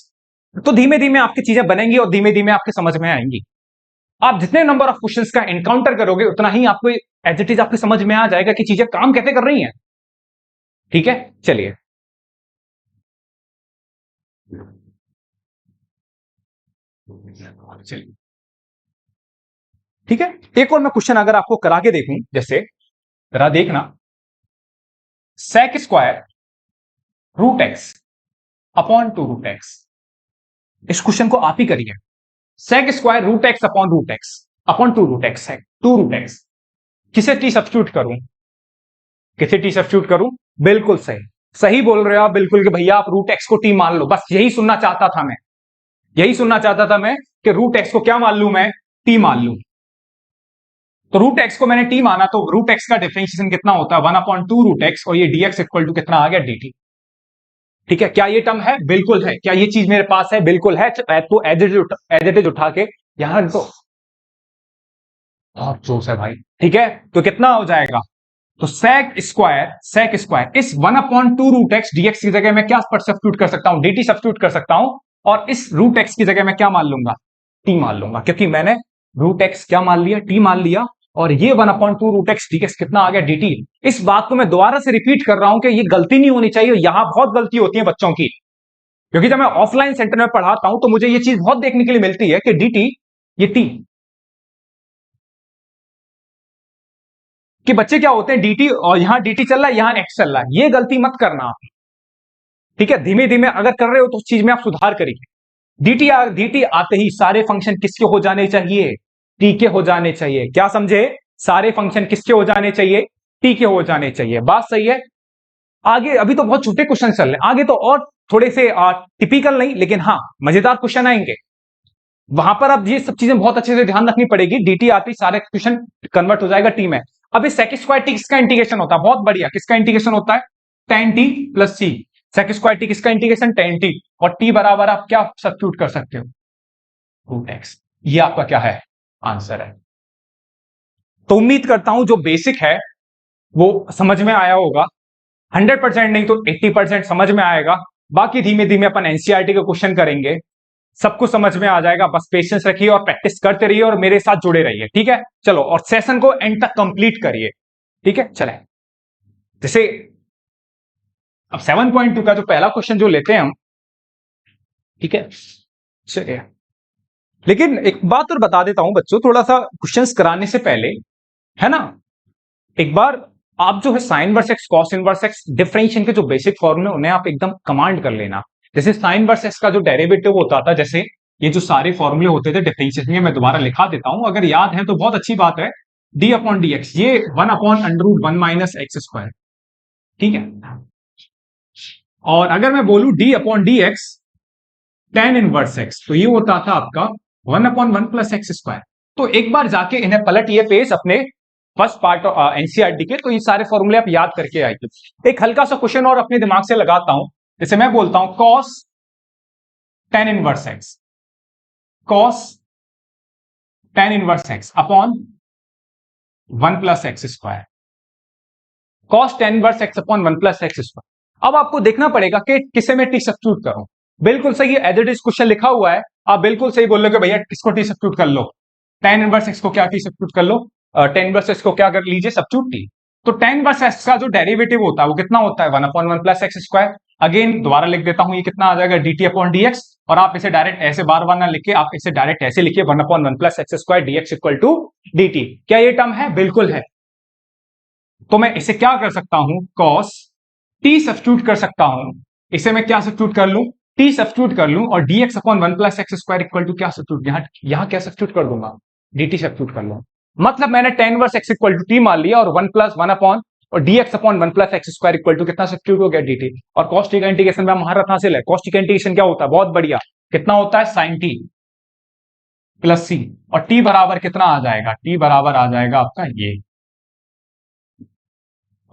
तो धीमे धीमे आपकी चीजें बनेंगी और धीमे धीमे आपके समझ में आएंगी। आप जितने नंबर ऑफ क्वेश्चंस का एनकाउंटर करोगे उतना ही आपको एज इट इज आपकी समझ में आ जाएगा कि चीजें काम कैसे कर रही हैं, ठीक है? चलिए चलिए ठीक है, एक और मैं क्वेश्चन अगर आपको करा के देखूं, जैसे जरा देखना, sec square root x upon two root x. इस क्वेश्चन को आप ही करिए, sec square root x upon root x upon two root x है, टू रूट एक्स। किसे टी सब्स्टिट्यूट करूं, किसे टी सब्स्टिट्यूट करूं, बिल्कुल सही, सही बोल रहे हो आप बिल्कुल कि भैया आप रूट एक्स को टी मान लो, बस यही सुनना चाहता था मैं, यही सुनना चाहता था मैं कि रूट एक्स को क्या मान लू मैं, टी मान लू। तो रूट एक्स को मैंने टी माना, तो रूट एक्स का डिफरेंशिएशन कितना होता है, 1/2 रूट एक्स, और ये dx इक्वल टू कितना आ गया, dt। ठीक है, क्या ये टर्म है, बिल्कुल है। क्या ये चीज मेरे पास है, बिल्कुल है। तो एज इट इज उठा के यहां रख दो, बहुत जोश है भाई, ठीक है? तो कितना हो जाएगा, तो सेक स्क्वायर इस 1/2 रूट एक्स dx की जगह मैं क्या सब्स्टिट्यूट कर सकता हूं, dt सब्स्टिट्यूट कर सकता हूं, और इस रूट एक्स की जगह मैं क्या मान लूंगा, t मान लूंगा, क्योंकि मैंने रूट एक्स क्या मान लिया, t मान लिया, और ये 1/2 रूट एक्स dx कितना आ गया, dt। इस बात को मैं दोबारा से रिपीट कर रहा हूं कि ये गलती नहीं होनी चाहिए, यहां बहुत गलती होती है बच्चों की, क्योंकि जब मैं ऑफलाइन सेंटर में पढ़ाता हूं तो मुझे ये चीज बहुत देखने के लिए मिलती है कि dt, ये t, कि बच्चे क्या होते हैं dt, और यहां dt चल रहा है, यहां x चल रहा है, ये गलती मत करना आप, ठीक है? धीमे धीमे अगर कर रहे हो तो उस चीज में आप सुधार करिए। dt आते ही सारे फंक्शन किसके हो जाने चाहिए, t के हो जाने चाहिए। क्या समझे, सारे फंक्शन किसके हो जाने चाहिए, t के हो जाने चाहिए। बात सही है? आगे अभी तो बहुत छोटे क्वेश्चन चल रहे हैं, आगे तो और थोड़े से टिपिकल नहीं, लेकिन हाँ मजेदार क्वेश्चन आएंगे, वहां पर अब ये सब चीजें बहुत अच्छे से ध्यान रखनी पड़ेगी। dt आती सारे क्वेश्चन कन्वर्ट हो जाएगा टी में। अब इस सेक स्क्वायर टी किसका इंटीग्रेशन होता है, बहुत बढ़िया, किसका इंटीग्रेशन होता है, tan t प्लस सी। सेक स्क्वायर टी किसका इंटीग्रेशन, tan t, और t बराबर आप क्या सब्स्टिट्यूट कर सकते हो, रूट एक्स। ये आपका क्या है, आंसर है। तो उम्मीद करता हूं जो बेसिक है वो समझ में आया होगा, 100% नहीं तो 80% समझ में आएगा। बाकी धीमे धीमे अपन एनसीईआरटी के क्वेश्चन करेंगे, सब कुछ समझ में आ जाएगा। बस पेशेंस रखिए और प्रैक्टिस करते रहिए और मेरे साथ जुड़े रहिए, ठीक है? चलो, और सेशन को एंड तक कंप्लीट करिए, ठीक है? चले, जैसे अब 7.2 का जो पहला क्वेश्चन जो लेते हैं हम, ठीक है? चलिए, लेकिन एक बात और बता देता हूं बच्चों, थोड़ा सा क्वेश्चंस कराने से पहले, है ना, एक बार आप जो है sine inverse x, cos inverse x, differentiation के जो बेसिक फॉर्मूले उन्हें आप एकदम कमांड कर लेना। जैसे साइन इनवर्स एक्स का जो डेरिवेटिव होता था, जैसे ये जो सारे फॉर्मूले होते थे डिफरेंशिएशन के, मैं दोबारा लिखा देता हूं, अगर याद है तो बहुत अच्छी बात है। डी अपॉन डी एक्स, ये 1/√1 माइनस एक्स स्क्वायर, ठीक है? और अगर मैं बोलूं D upon D x ten inverse x, तो ये होता था आपका 1/1 प्लस एक्स स्क्वायर। तो एक बार जाके इन्हें पलटिए पेज अपने फर्स्ट पार्ट एनसीईआरटी के, तो ये सारे फॉर्मूले आप याद करके आइए। एक हल्का सा क्वेश्चन और अपने दिमाग से लगाता हूं, जैसे मैं बोलता हूं cos tan inverse x, cos tan inverse x upon 1 plus x square, cos tan inverse x upon 1 plus x square. अब आपको देखना पड़ेगा कि किसे मैं टी सब्स्टिट्यूट करूं। बिल्कुल सही है, एज इट इज क्वेश्चन लिखा हुआ है, आप बिल्कुल सही बोल रहे हो भैया किसको टी सब्स्टिट्यूट कर लो, टेन इनवर्स एक्स को क्या टी सब्स्टिट्यूट कर लो, टेन इनवर्स एक्स को क्या कर लीजिए सब्स्टिट्यूट टी। तो टेन इनवर्स एक्स का जो डेरिवेटिव होता है वो कितना होता है 1 upon 1 plus x square. Again दोबारा लिख देता हूं, ये कितना आ जाएगा dt अपॉन dx, और आप इसे डायरेक्ट ऐसे बार बार ना लिखे, आप इसे डायरेक्ट ऐसे लिखिए 1 upon 1 plus x square dx equal to dt। क्या ये टर्म है? बिल्कुल है। तो मैं इसे क्या कर सकता हूं, cos t सब्स्टिट्यूट कर सकता हूं, इसे मैं क्या सब्स्टिट्यूट कर लूं, t सब्स्टिट्यूट कर लूं, और dx upon 1 plus x square equal to क्या सब्स्टिट्यूट, यहां क्या सब्स्टिट्यूट कर दूंगा, dt सब्स्टिट्यूट कर लूं। मतलब मैंने tan inverse x equal to t मान लिया, और 1 प्लस 1 अपॉन और dx upon 1 plus x square equal to कितना सब्स्टिट्यूट हो गया dt। और cos t का इंटीग्रेशन में महारत हासिल है। cos t का इंटीग्रेशन क्या होता है, बहुत बढ़िया, कितना होता है sin t प्लस c, और t बराबर कितना आ जाएगा, t बराबर आ जाएगा आपका ये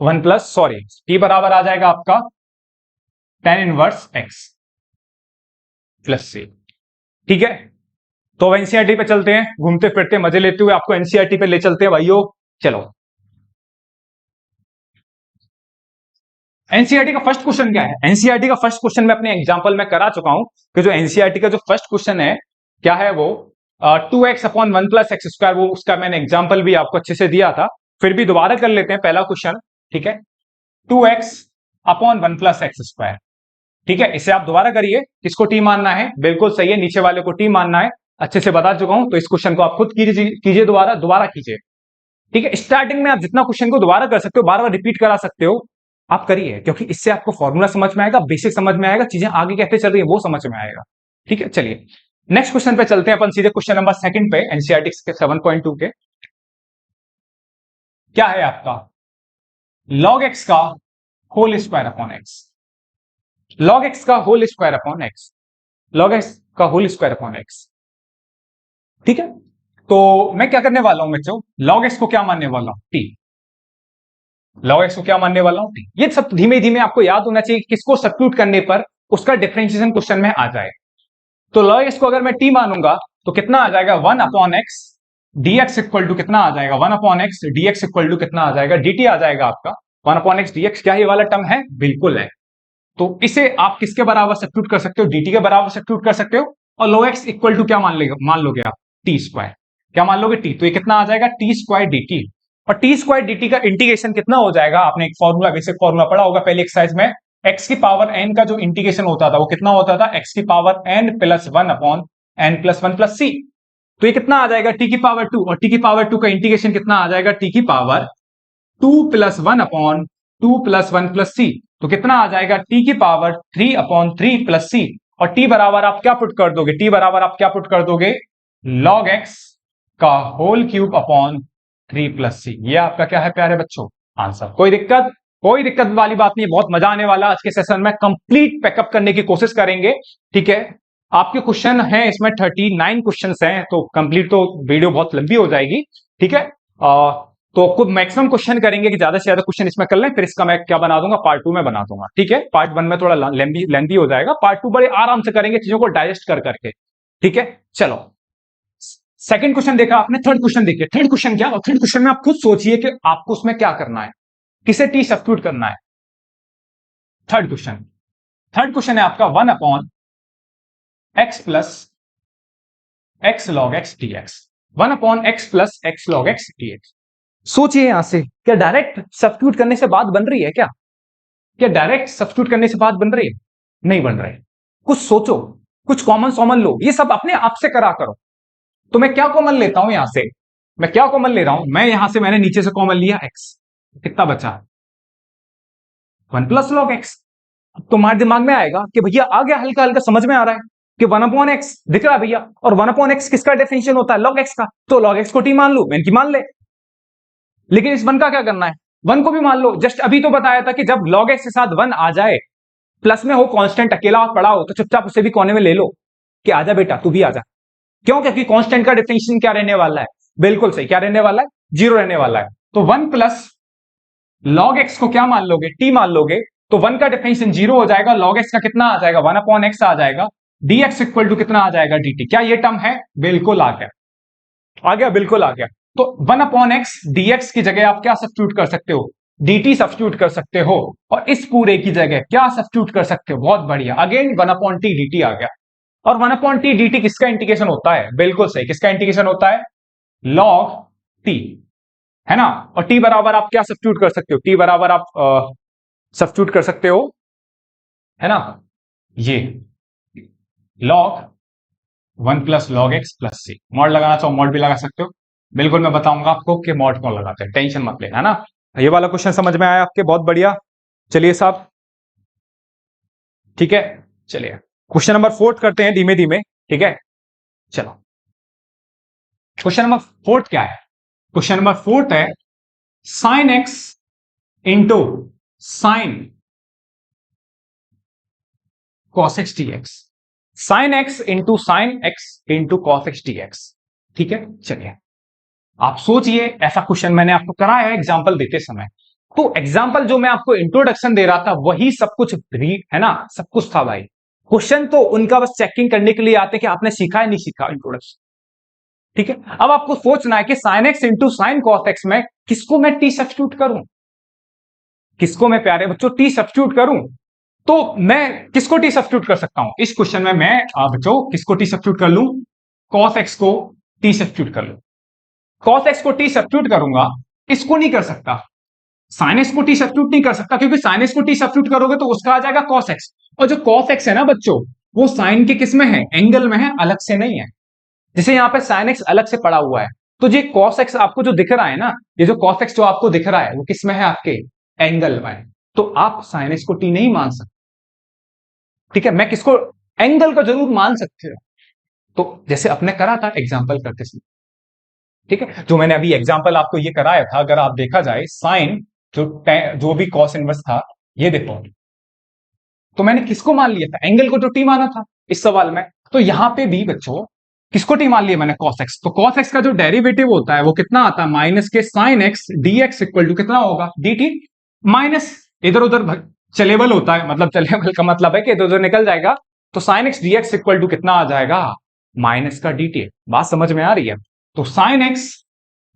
1 प्लस सॉरी t बराबर आ जाएगा आपका टेन इनवर्स एक्स प्लस सी। ठीक है, तो अब एनसीईआरटी पे चलते हैं, घूमते फिरते मजे लेते हुए आपको एनसीईआरटी पे ले चलते हैं भाइयों। चलो, एनसीईआरटी का फर्स्ट क्वेश्चन क्या है, एनसीईआरटी का फर्स्ट क्वेश्चन मैं अपने एग्जांपल में करा चुका हूं कि जो एनसीईआरटी का जो फर्स्ट क्वेश्चन है क्या है वो 2x upon 1 plus x square, वो उसका मैंने एग्जांपल भी आपको अच्छे से दिया था, फिर भी दोबारा कर लेते हैं पहला क्वेश्चन। ठीक है, 2x upon 1 plus x square. ठीक है, इसे आप दोबारा करिए, किसको टी मानना है, बिल्कुल सही है, नीचे वाले को टी मानना है, अच्छे से बता चुका हूं, तो इस क्वेश्चन को आप खुद कीजिए दोबारा दोबारा कीजिए। ठीक है, स्टार्टिंग में आप जितना क्वेश्चन को दोबारा कर सकते हो, बार बार रिपीट करा सकते हो, आप करिए, क्योंकि इससे आपको फॉर्मूला समझ में आएगा, बेसिक समझ में आएगा, चीजें आगे कैसे चल रही है वो समझ में आएगा। ठीक है, चलिए नेक्स्ट क्वेश्चन पे चलते हैं अपन सीधे, क्वेश्चन नंबर सेकंड पे एनसीईआरटी के 7.2 के। क्या है आपका log x का whole square upon x, log x का whole square upon x, log x का होल स्क्वायर अपॉन एक्स। ठीक है, तो मैं क्या करने वाला हूं बच्चों, log x को क्या मानने वाला हूं, t, log x को क्या मानने वाला हूं, t। ये सब धीमे धीमे आपको याद होना चाहिए, किसको सब्स्टिट्यूट करने पर उसका डिफरेंशिएशन क्वेश्चन में आ जाए। तो log x को अगर मैं t मानूंगा तो कितना आ जाएगा 1 upon x dx equal to कितना आ जाएगा 1 upon x dx equal to कितना आ जाएगा dt आ जाएगा आपका 1 अपॉन एक्स dx। क्या ये वाला टर्म है, बिल्कुल है। तो इसे आप किसके बराबर सब्स्टिट्यूट कर सकते हो, dt के बराबर सब्स्टिट्यूट कर सकते हो, और log x इक्वल टू क्या मान लोगे आप, t स्क्वायर, क्या मान लोगे, t। तो ये कितना आ जाएगा t स्क्वायर dt, और t स्क्वायर dt का इंटीग्रेशन कितना हो जाएगा, आपने एक फॉर्मूला बेसिक फॉर्मूला पढ़ा होगा पहले एक्सरसाइज में, x की पावर n का जो इंटीग्रेशन होता था वो कितना होता था, x की power n plus 1 upon n plus 1 plus c। तो ये कितना आ जाएगा t की पावर 2, और t की पावर 2 का इंटीग्रेशन कितना आ जाएगा, t की power 2 plus 1 upon 2 plus 1 plus c। तो कितना आ जाएगा t की पावर 3 अपॉन 3 प्लस c, और t बराबर आप क्या पुट कर दोगे, t बराबर आप क्या पुट कर दोगे, log x का whole cube upon 3 plus c। ये आपका क्या है प्यारे बच्चों, आंसर। कोई दिक्कत वाली बात नहीं, बहुत मजा आने वाला आज के सेशन में, कंप्लीट पैकअप करने की कोशिश करेंगे। ठीक है, आपके क्वेश्चन है इसमें 39 क्वेश्चन हैं, तो कंप्लीट तो वीडियो बहुत लंबी हो जाएगी। ठीक है, तो कुछ मैक्सिमम क्वेश्चन करेंगे कि ज्यादा से ज्यादा क्वेश्चन इसमें कर लें, फिर इसका मैं क्या बना दूंगा, पार्ट 2 में बना दूंगा। ठीक है, पार्ट 1 में थोड़ा लेंदी हो जाएगा, पार्ट 2 बड़े आराम से करेंगे, चीजों को डाइजेस्ट कर करके। ठीक है, चलो सेकंड क्वेश्चन देखा आपने, थर्ड क्वेश्चन देखिए। थर्ड क्वेश्चन क्या, थर्ड क्वेश्चन में आप खुद सोचिए कि आपको उसमें क्या करना है, किसे टी सब्स्टिट्यूट करना है। थर्ड क्वेश्चन है आपका 1 upon x plus x log x D x, 1 upon x plus x log x D x. सोचिए यहां से, क्या डायरेक्ट सब्स्टिट्यूट करने से बात बन रही है क्या डायरेक्ट सब्स्टिट्यूट करने से बात बन रही है, नहीं बन रही। कुछ सोचो, कुछ कॉमन लो, ये सब अपने आप से करा करो। तो मैं क्या कॉमन लेता हूं यहां से, मैं क्या कॉमन ले रहा हूं, मैं यहां से मैंने नीचे से कॉमन लिया x, कितना बचा 1 प्लस लॉग एक्स। अब तुम्हारे दिमाग में आएगा कि भैया आ गया, हल्का हल्का समझ में आ रहा है कि 1 अपॉन एक्स दिख रहा है भैया, और 1 अपॉन एक्स किसका डेफिनेशन होता है, लॉग एक्स का। तो लॉग एक्स को टी मान लो, मैंने की मान ले, लेकिन इस 1 का क्या करना है, 1 को भी मान लो। जस्ट अभी तो बताया था कि जब log x के साथ 1 आ जाए, प्लस में हो, कांस्टेंट अकेला पड़ा हो, तो चुपचाप उसे भी कोने में ले लो कि आजा बेटा तू भी आजा। क्यों, क्योंकि कांस्टेंट का डिफरेंशिएशन क्या रहने वाला है, बिल्कुल सही, क्या रहने वाला है, 0 रहने वाला है। तो 1 प्लस log x को क्या मान लोगे, t मान लोगे, तो 1 का डिफरेंशिएशन 0 हो जाएगा, log x का कितना आ जाएगा 1 अपॉन x आ जाएगा, dx इक्वल टू कितना आ जाएगा dt। क्या ये टर्म है? बिल्कुल आ गया, आ गया, बिल्कुल आ गया। तो 1/x dx की जगह आप क्या सब्स्टिट्यूट कर सकते हो? dt सब्स्टिट्यूट कर सकते हो, और इस पूरे की जगह क्या सब्स्टिट्यूट कर सकते हो? बहुत बढ़िया, अगेन 1/t dt आ गया। और 1/t dt किसका इंटीग्रेशन होता है? बिल्कुल सही, किसका इंटीग्रेशन होता है? log t, है ना। और t बराबर आप क्या सब्स्टिट्यूट कर सकते हो? t बराबर आप सब्स्टिट्यूट कर सकते हो, है ना, ये log 1 plus log x plus C. Mod लगाना चाहो मॉड भी लगा सकते हो, बिल्कुल मैं बताऊंगा आपको कि मॉड कौन लगाते हैं, टेंशन मत लेना, है ना। ये वाला क्वेश्चन समझ में आया आपके? बहुत बढ़िया। चलिए साहब, ठीक है, चलिए क्वेश्चन नंबर 4 करते हैं धीमे धीमे, ठीक है। चलो, क्वेश्चन नंबर 4 क्या है? क्वेश्चन नंबर 4 है sine x into sine cos x D x. Sine x into sine x into cos x D x, ठीक है। चलिए आप सोचिए, ऐसा क्वेश्चन मैंने आपको कराया है एग्जाम्पल देते समय। तो एग्जाम्पल जो मैं आपको इंट्रोडक्शन दे रहा था वही सब कुछ है ना, सब कुछ था भाई। क्वेश्चन तो उनका बस चेकिंग करने के लिए आते कि आपने सीखा है नहीं सीखा इंट्रोडक्शन, ठीक है। अब आपको सोचना है कि sine x into sine cos x में किसको मैं टी सब्स्टिट्यूट करूं, किसको मैं प्यारे बच्चों टी सब्स्टिट्यूट करूं। तो मैं किसको टी सब्स्टिट्यूट कर सकता हूं इस क्वेश्चन में? मैं बच्चों किसको टी सब्स्टिट्यूट कर लूं? कॉस एक्स को टी सब्स्टिट्यूट कर लूं। कॉस एक्स को टी सब्स्टिट्यूट करूंगा, इसको नहीं कर सकता। साइन एक्स को टी सब्स्टिट्यूट नहीं कर सकता, क्योंकि साइन एक्स को टी सब्स्टिट्यूट करोगे तो उसका आ जाएगा कॉस एक्स। और जो कॉस एक्स है ना बच्चों, वो साइन के किस में है? एंगल में है, अलग से नहीं है। जैसे यहाँ पे साइन एक्स अलग से पड़ा हुआ है, तो ये कॉस एक्स आपको जो दिख रहा है ना, ये जो कॉस एक्स जो आपको दिख रहा है वो किस में है? आपके एंगल में है। तो आप साइन एक्स को टी नहीं मान सकते, ठीक है। मैं किसको? एंगल को जरूर मान सकते हो। तो जैसे अपने करा था एग्जाम्पल करते समय, ठीक है, जो मैंने अभी एग्जाम्पल आपको ये कराया था, अगर आप देखा जाए साइन जो भी कॉस इनवर्स था, ये देखो, तो मैंने किसको मान लिया था? एंगल को तो टी माना था इस सवाल में। तो यहां पे भी बच्चों किसको टी मान लिया मैंने? Cos x. तो कॉस एक्स का जो डेरिवेटिव होता है वो कितना आता है? माइनस के sine x dx equal to कितना होगा? D T. माइनस इधर उधर चलेबल होता है, मतलब चलेबल का मतलब है कि इधर उधर निकल जाएगा। तो sine x dx equal to कितना आ जाएगा? माइनस का डी टी। बात समझ में आ रही है? तो sine x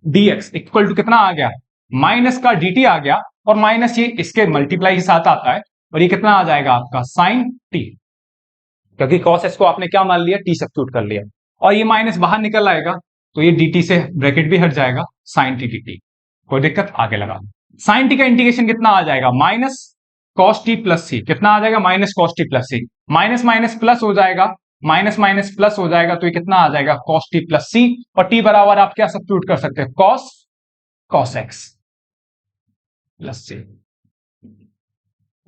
dx equal to कितना आ गया? माइनस का dt आ गया, और माइनस ये इसके मल्टीप्लाई के साथ आता है, और ये कितना आ जाएगा आपका? साइन टी, क्योंकि cos s को आपने क्या मान लिया? टी सब्स्टिट्यूट कर लिया। और ये माइनस बाहर निकल आएगा, तो ये dt से ब्रैकेट भी हट जाएगा, साइन टी dt। कोई दिक्कत? आगे लगा। साइन टी का इंटीग्रेशन कितना आ जाएगा? माइनस कॉस टी प्लस सी। कितना आ जाएगा? माइनस कॉस टी प्लस सी। माइनस माइनस प्लस हो जाएगा, माइनस माइनस प्लस हो जाएगा, तो ये कितना आ जाएगा? कॉस टी प्लस सी। और टी बराबर आप क्या सब्स्टिट्यूट कर सकते हैं? कॉस एक्स प्लस सी।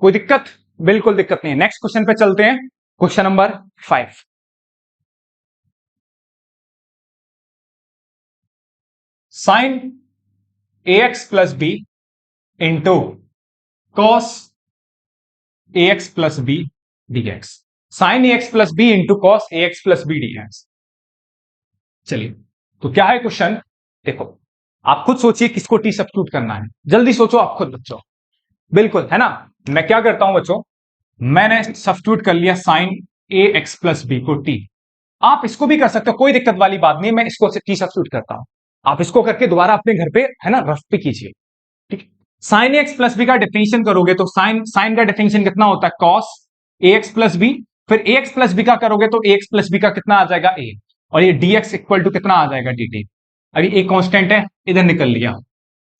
कोई दिक्कत? बिल्कुल दिक्कत नहीं है। नेक्स्ट क्वेश्चन पे चलते हैं, question number 5। Sine a x plus b into cos a x plus b d x. Sine a x plus b into cos a x plus b d x. चलिए, तो क्या है क्वेश्चन? देखो, आप खुद सोचिए किसको टी सब्स्टिट्यूट करना है, जल्दी सोचो आप खुद बच्चों। बिल्कुल, है ना। मैं क्या करता हूं बच्चों, मैंने सब्स्टिट्यूट कर लिया sign a x plus B को टी। आप इसको भी कर सकते हो, कोई दिक्कत वाली बात नहीं, मैं इसको टी सब्स्टिट्यूट करता हूं। आप इसको करके दोबारा अपने घर पे, है ना, रफ पे कीजिए, ठीक है। साइन एक्स प्लस बी का डिफिनेशन करोगे तो साइन साइन का डिफिनेशन कितना होता है? Cos a x plus B. फिर ए एक्स प्लस बी का करोगे तो ए एक्स प्लस बी का कितना आ जाएगा? ए। और ये डी एक्स इक्वल टू कितना आ जाएगा? D T. अभी एक कांस्टेंट है, इधर निकल लिया।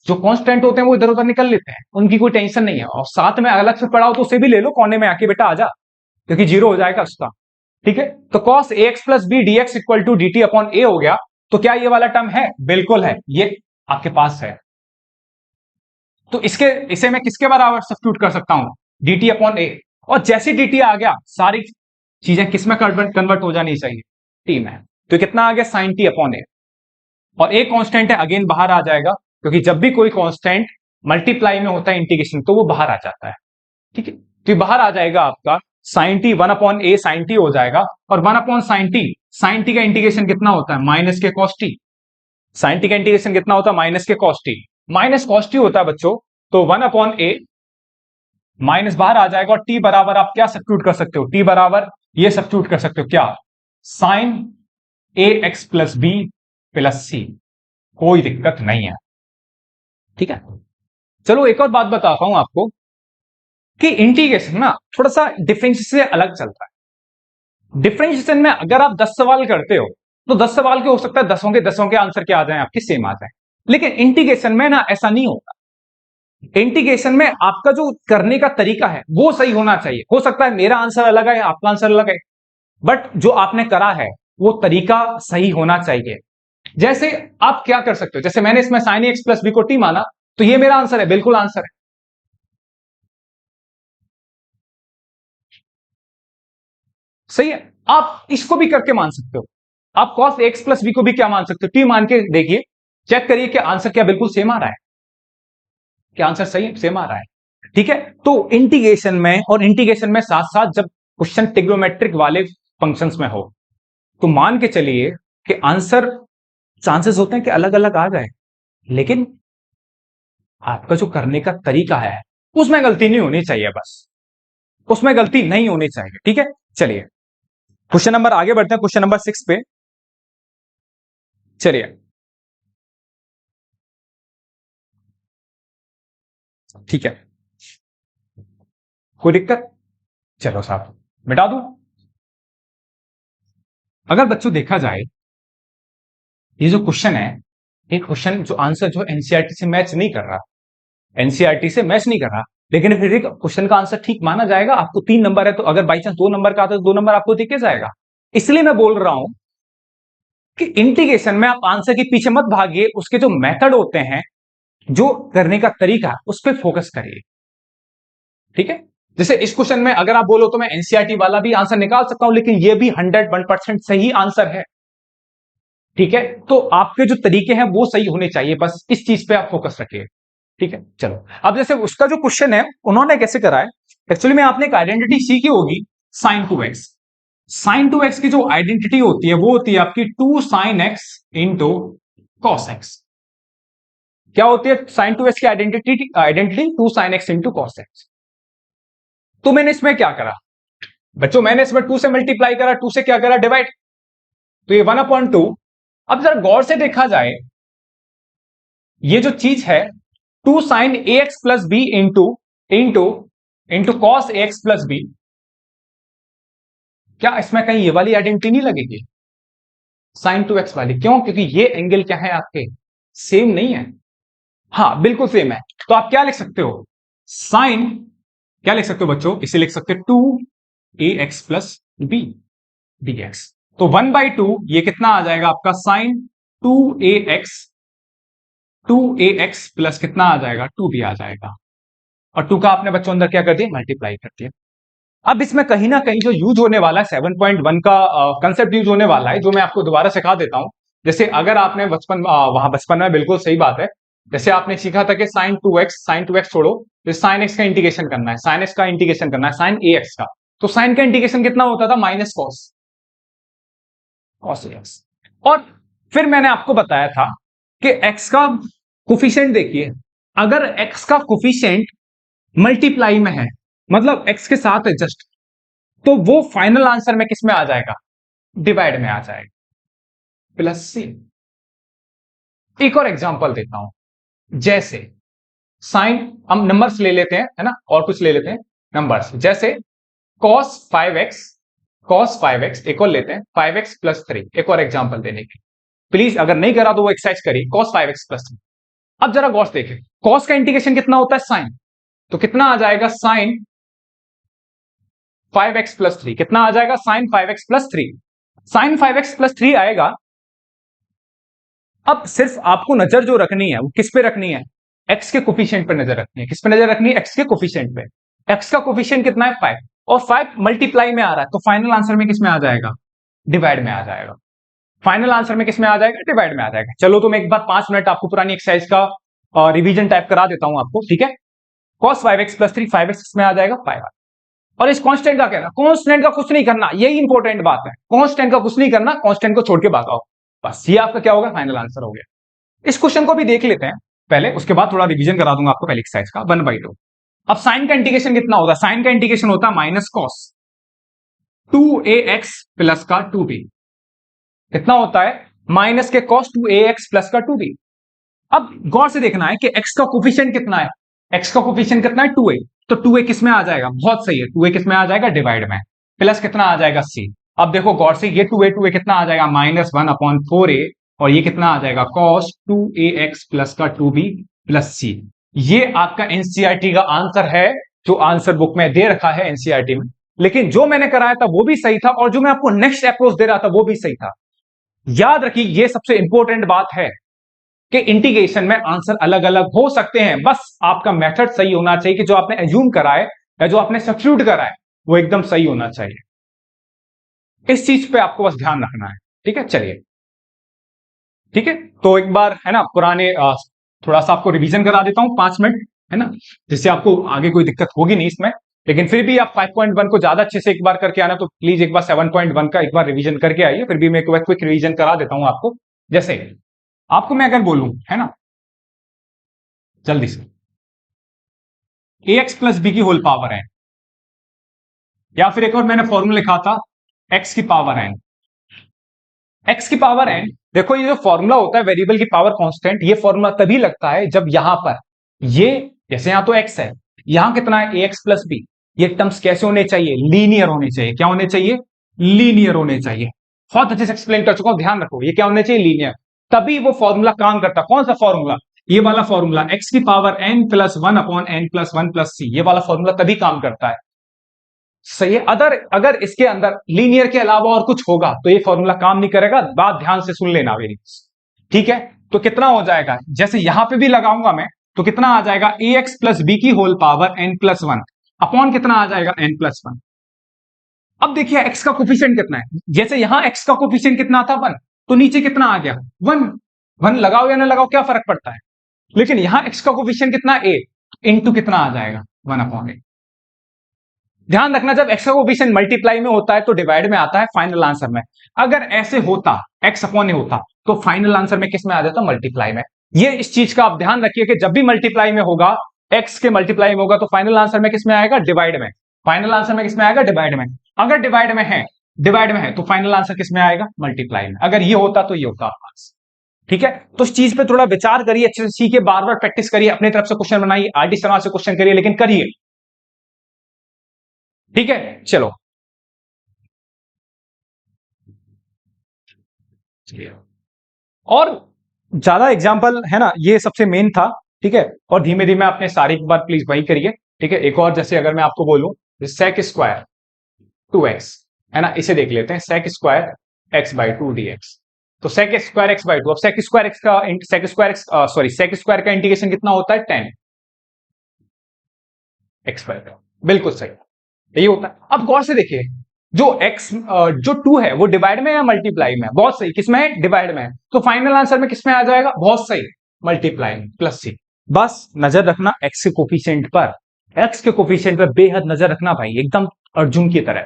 जो कांस्टेंट होते हैं वो इधर उधर निकल लेते हैं, उनकी कोई टेंशन नहीं है। और साथ में अलग से पढ़ाओ तो उसे भी ले लो, कोने में आके बेटा आ जा, क्योंकि जीरो हो जाएगा उसका, ठीक है। तो cos a x plus b d x equal to d t upon a हो गया। तो क्या ये वाला टर्म है? बिल्कुल है, ये आपके पास है। तो इसे मैं किसके बराबर सब्स्टिट्यूट कर सकता हूं? डी टी अपॉन ए। और जैसे डी टी आ गया, सारी चीजें किस में कन्वर्ट हो जानी चाहिए? टी में। तो कितना आ गया? साइन टी अपॉन ए। और एक कांस्टेंट है, अगेन बाहर आ जाएगा, क्योंकि जब भी कोई कांस्टेंट मल्टीप्लाई में होता है इंटीग्रेशन, तो वो बाहर आ जाता है, ठीक है। तो बाहर आ जाएगा आपका sign T, 1/a sign T हो जाएगा। और 1 साइन टी का इंटीग्रेशन कितना होता है? माइनस के कॉस टी। साइन टी का इंटीग्रेशन कितना होता है? माइनस के cos T. Minus cos T होता है बच्चों, तो 1/a माइनस बाहर आ जाएगा, और टी बराबर आप क्या सब्स्टिट्यूट कर सकते हो? टी बराबर ये सब्स्टिट्यूट कर सकते हो क्या, sign a x plus B plus सी, कोई दिक्कत नहीं है। ठीक है, चलो एक और बात बताता हूं आपको कि इंटीग्रेशन ना थोड़ा सा डिफरेंशिएशन से अलग चलता है। डिफरेंशिएशन में अगर आप 10 सवाल करते हो तो 10 सवाल के हो सकता है 10 के आंसर क्या आ जाए, आपके सेम आ जाए। लेकिन इंटीग्रेशन में ना ऐसा नहीं होता। इंटीग्रेशन में आपका जो करने का तरीका है वो सही होना चाहिए। हो सकता है मेरा आंसर अलग है, आपका आंसर अलग है, बट जो आपने करा है वो तरीका सही होना चाहिए। जैसे आप क्या कर सकते हो, जैसे मैंने इसमें साइन एक्स प्लस बी को टी माना, तो ये मेरा आंसर है, बिल्कुल आंसर है। सही है, आप इसको भी करके मान सकते हो। आप कॉस एक्स प्लस बी को भी क्या मान सकते हो, टी मान के देखिए, चेक करिए कि आंसर क्या बिल्कुल सेम आ रहा है, क्या आंसर सही सेम आ रहा है। ठीक है, तो इंटीग्रेशन में और इंटीग्रेशन में साथ साथ जब क्वेश्चन ट्रिग्नोमेट्रिक वाले फंक्शंस में हो तो मान के चलिए कि आंसर चांसेस होते हैं कि अलग अलग आ जाए, लेकिन आपका जो करने का तरीका है उसमें गलती नहीं होनी चाहिए, बस उसमें गलती नहीं होनी चाहिए। ठीक है, चलिए क्वेश्चन नंबर आगे बढ़ते हैं, क्वेश्चन नंबर 6 पे चलिए। ठीक है, कोई दिक्कत, चलो साहब मिटा दूं। अगर बच्चों देखा जाए ये जो क्वेश्चन है, एक क्वेश्चन जो आंसर जो एनसीईआरटी से मैच नहीं कर रहा, एनसीईआरटी से मैच नहीं कर रहा, लेकिन फिर एक क्वेश्चन का आंसर ठीक माना जाएगा। आपको 3 नंबर है तो अगर बाई चांस 2 नंबर का आता है तो 2 नंबर आपको दिखे जाएगा। इसलिए मैं बोल रहा हूं कि इंटीग्रेशन में आप आंसर के पीछे मत भागिए, उसके जो मेथड होते हैं, जो करने का तरीका उस पर फोकस करिए। ठीक है, जैसे इस क्वेश्चन में अगर आप बोलो तो मैं एनसीईआरटी वाला भी आंसर निकाल सकता हूं, लेकिन ये भी 101% सही आंसर है। ठीक है, तो आपके जो तरीके हैं वो सही होने चाहिए, बस इस चीज पे आप फोकस रखिए। ठीक है, चलो अब जैसे उसका जो क्वेश्चन है उन्होंने कैसे करा है, एक्चुअली में आपने एक आइडेंटिटी सीखी होगी, sign to x. Sign to x की जो आइडेंटिटी होती है वो होती है आपकी 2 sine x into cos x. क्या होती है साइन टू एक्स की identity, identity 2 sine x into cos x. तो मैंने इसमें क्या करा बच्चों, मैंने इसमें 2 से मल्टीप्लाई करा, 2 से क्या करा डिवाइड, तो ये 1/2। अब जरा गौर से देखा जाए, ये जो चीज है 2 sine a x plus b into into into cos a x plus b, क्या इसमें कहीं ये वाली आइडेंटिटी नहीं लगेगी साइन टू एक्स वाली? क्यों? क्योंकि ये एंगल क्या है आपके, सेम नहीं है। हाँ बिल्कुल सेम है, तो आप क्या लिख सकते हो, साइन, क्या लिख सकते हो बच्चों, इसे लिख सकते हो 2 ax plus b d x. तो 1/2 ये कितना आ जाएगा आपका, साइन 2ax प्लस कितना आ जाएगा, 2b आ जाएगा। और 2 का आपने बच्चों अंदर क्या कर दिया, मल्टीप्लाई कर दिया। अब इसमें कहीं ना कहीं जो यूज होने वाला है 7.1 का कंसेप्ट यूज होने वाला है, जो मैं आपको दोबारा सिखा देता हूं। जैसे अगर आपने बचपन वहां बचपन में, बिल्कुल सही बात है, जैसे आपने सीखा था कि साइन टू एक्स छोड़ो, तो साइन एक्स का इंटीग्रेशन करना है, साइन एक्स का इंटीग्रेशन करना है साइन ए एक्स का, तो साइन का इंटीग्रेशन कितना होता था, माइनस कॉस कॉस एक्स। और फिर मैंने आपको बताया था कि एक्स का कोफिशिएंट देखिए, अगर एक्स का कोफिशिएंट मल्टीप्लाई में है, मतलब एक्स के साथ है जस्ट, तो वो फाइनल आंसर में किस में आ जाएगा, डिवाइड में आ जाएगा, प्लस सी। एक और एग्जांपल देता हूं, जैसे साइन, हम नंबर्स ले लेते हैं, है ना, और कुछ ले लेते हैं नंबर्स, जैसे cos 5x एक और लेते हैं 5x प्लस 3, एक और एग्जांपल देने की, प्लीज अगर नहीं करा तो वो एक्सरसाइज करिए, cos 5x प्लस 3। अब जरा गौर से देखें, cos का इंटीग्रेशन कितना होता है, साइन, तो कितना आ जाएगा, साइन 5x प्लस 3, कितना आ जाएगा, sign 5x plus 3, sign 5x plus 3 आएगा। अब सिर्फ आपको नजर जो रखनी है वो किस पे रखनी है, एक्स के कोफिशिएंट पे नजर रखनी है, किस पे नजर रखनी है, एक्स के कोफिशिएंट पे। एक्स का कोफिशिएंट कितना है, 5, और 5 मल्टीप्लाई में आ रहा है, तो फाइनल आंसर में किस में आ जाएगा, डिवाइड में आ जाएगा। फाइनल आंसर में किस में आ जाएगा, डिवाइड में आ जाएगा। चलो तो मैं एक बार 5 मिनट आपको पुरानी एक्सरसाइज का रिवीजन टाइप करा देता हूं आपको, ठीक है। cos 5x प्लस 3, 5x में आ जाएगा 5। और इस कांस्टेंट का कहना, कांस्टेंट का कुछ नहीं करना, यही इंपॉर्टेंट बात है, कांस्टेंट का कुछ नहीं करना, कांस्टेंट को छोड़ के भागाओ, बस ये आपका क्या होगा, फाइनल आंसर हो गया। इस क्वेश्चन को भी देख लेते हैं पहले, उसके बाद थोड़ा रिवीजन करा दूंगा आपको पहले एक्सरसाइज का 1/2। अब साइन का इंटीग्रेशन कितना होता है, साइन का इंटीग्रेशन होता है माइनस कॉस, 2ax प्लस का 2b कितना होता है, माइनस के cos 2ax प्लस का 2b। अब गौर से देखना है कि x का कोफिशिएंट कितना है, x का कोफिशिएंट कितना है 2a, तो 2a किस में आ जाएगा, बहुत सही है, 2a किस में आ जाएगा, डिवाइड में, प्लस कितना आ जाएगा c। अब देखो गौर से, ये 2a कितना आ जाएगा, -1/4a, और ये कितना आ जाएगा cos 2ax प्लस का 2b प्लस c। ये आपका एनसीईआरटी का आंसर है, जो आंसर बुक में दे रखा है एनसीईआरटी में। लेकिन जो मैंने कराया था वो भी सही था, और जो मैं आपको नेक्स्ट अप्रोच दे रहा था वो भी सही था। याद रखिए, ये सबसे इंपॉर्टेंट बात है कि इंटीग्रेशन में आंसर अलग अलग हो सकते हैं, बस आपका मेथड सही होना चाहिए कि जो आपने एज्यूम करा है या जो आपने सब्स्टिट्यूट करा है वो एकदम सही होना चाहिए। इस चीज पे आपको बस ध्यान रखना है, ठीक है। चलिए, ठीक है, तो एक बार है ना पुराने थोड़ा सा आपको रिवीजन करा देता हूं 5 मिनट, है ना, जिससे आपको आगे कोई दिक्कत होगी नहीं इसमें। लेकिन फिर भी आप 5.1 को ज्यादा अच्छे से एक बार करके आना, तो प्लीज एक बार 7.1 का एक बार रिवीजन करके आइए। फिर भी मैं एक बार क्विक रिवीजन करा देता हूं आपको। जैसे आपको मैं अगर बोलूं, है ना, जल्दी से ax प्लस बी की होल पावर है, या फिर एक और मैंने फॉर्मूला लिखा था x की पावर n, x की पावर n। देखो ये जो फॉर्मूला होता है वेरिएबल की पावर कांस्टेंट, ये फॉर्मूला तभी लगता है जब यहां पर ये, जैसे यहां तो x है, यहां कितना है ax प्लस बी, ये टर्म्स कैसे होने चाहिए, लीनियर होने चाहिए। क्या होने चाहिए, लीनियर होने चाहिए। बहुत अच्छे से एक्सप्लेन कर चुका हूं, ध्यान रखो, ये क्या होने चाहिए, लीनियर, तभी वो फॉर्मूला काम करता। कौन सा फॉर्मूला, ये वाला फॉर्मूला, x की power n plus 1/n plus 1 plus c, ये वाला फॉर्मूला तभी काम करता है। सही है। अगर इसके अंदर लीनियर के अलावा और कुछ होगा तो ये फॉर्मूला काम नहीं करेगा। बात ध्यान से सुन लेना मेरी, ठीक है। तो कितना हो जाएगा, जैसे यहां पे भी लगाऊंगा मैं, तो कितना आ जाएगा, ax प्लस बी की whole power n plus 1 upon कितना आ जाएगा, n प्लस 1। अब देखिए x का कोफिशिएंट कितना है, जैसे यहां x का कोफिशिएंट कितना था 1, तो नीचे कितना आ गया 1। 1 लगाओ या ना लगाओ क्या फर्क पड़ता है, लेकिन यहां x का कोफिशिएंट कितना a, इंटू कितना आ जाएगा 1/a। ध्यान रखना, जब x का कोफिशिएंट मल्टीप्लाई में होता है तो डिवाइड में आता है फाइनल आंसर में। अगर ऐसे होता x अपॉन ए होता तो फाइनल आंसर में किस में आ जाता, मल्टीप्लाई में। ये इस चीज का आप ध्यान रखिए कि जब भी मल्टीप्लाई में होगा, x के मल्टीप्लाई में होगा, तो फाइनल आंसर में किस में आएगा, डिवाइड में। फाइनल आंसर में किस में आएगा, डिवाइड में। अगर डिवाइड में है तो फाइनल आंसर किस में आएगा, मल्टीप्लाई में। अगर ये होता तो ये होता, ठीक है। तो इस चीज पे थोड़ा विचार करिए, अच्छे से सीखिए, बार बार प्रैक्टिस करिए, अपनी तरफ से क्वेश्चन बनाइए, आरटी शर्मा से क्वेश्चन करिए, लेकिन करिए, ठीक है। चलो, और ज्यादा एग्जाम्पल है ना, ये सबसे मेन था, ठीक है। और धीमे धीमे अपने सारे एक बार प्लीज वही करिए, ठीक है। एक और, जैसे अगर मैं आपको बोलूं सेक स्क्वायर 2x, है ना, इसे देख लेते हैं, सेक स्क्वायर x/2 dx। तो सेक स्क्वायर x/2, अब सेक स्क्वायर एक्स का सेक स्क्वायर का इंटीग्रेशन कितना होता है, 10 x/2, बिल्कुल सही, यही होता है। अब गौर से देखिए, जो x जो 2 है वो डिवाइड में या मल्टीप्लाई में, बहुत सही, किसमें है, डिवाइड में है, तो फाइनल आंसर में किसमें आ जाएगा, बहुत सही, मल्टीप्लाई में, प्लस सी। बस नजर रखना x के कोफिशिएंट पर, x के कोफिशिएंट पर बेहद नजर रखना भाई, एकदम अर्जुन की तरह,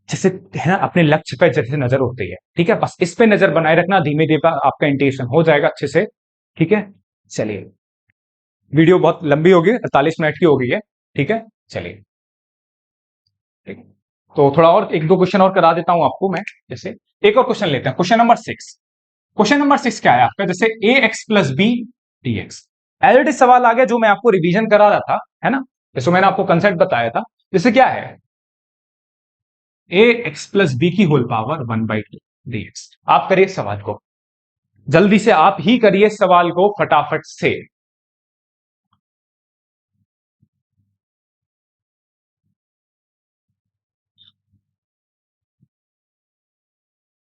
जैसे है ना अपने लक्ष्य पर जैसे नजर होती है, ठीक है। बस इस पे नजर बनाए रखना, धीमे धीमे आपका इंटीग्रेशन हो जाएगा अच्छे से, ठीक है। चलिए, वीडियो बहुत लंबी होगी, 48 मिनट की हो गई है, ठीक है। चलिए, ठीक है, तो थोड़ा और एक दो क्वेश्चन और करा देता हूं आपको मैं। जैसे एक और क्वेश्चन लेते हैं, क्वेश्चन नंबर 6। क्वेश्चन नंबर 6 क्या है आपका, जैसे ax प्लस बी dx। एलटी सवाल आ गया जो मैं आपको रिवीजन करा रहा था, है ना, जैसे मैंने आपको कंसेप्ट बताया था। जैसे क्या है, ax प्लस बी की होल पावर 1/2 dx। आप करिए सवाल को, जल्दी से आप ही करिए सवाल को फटाफट से।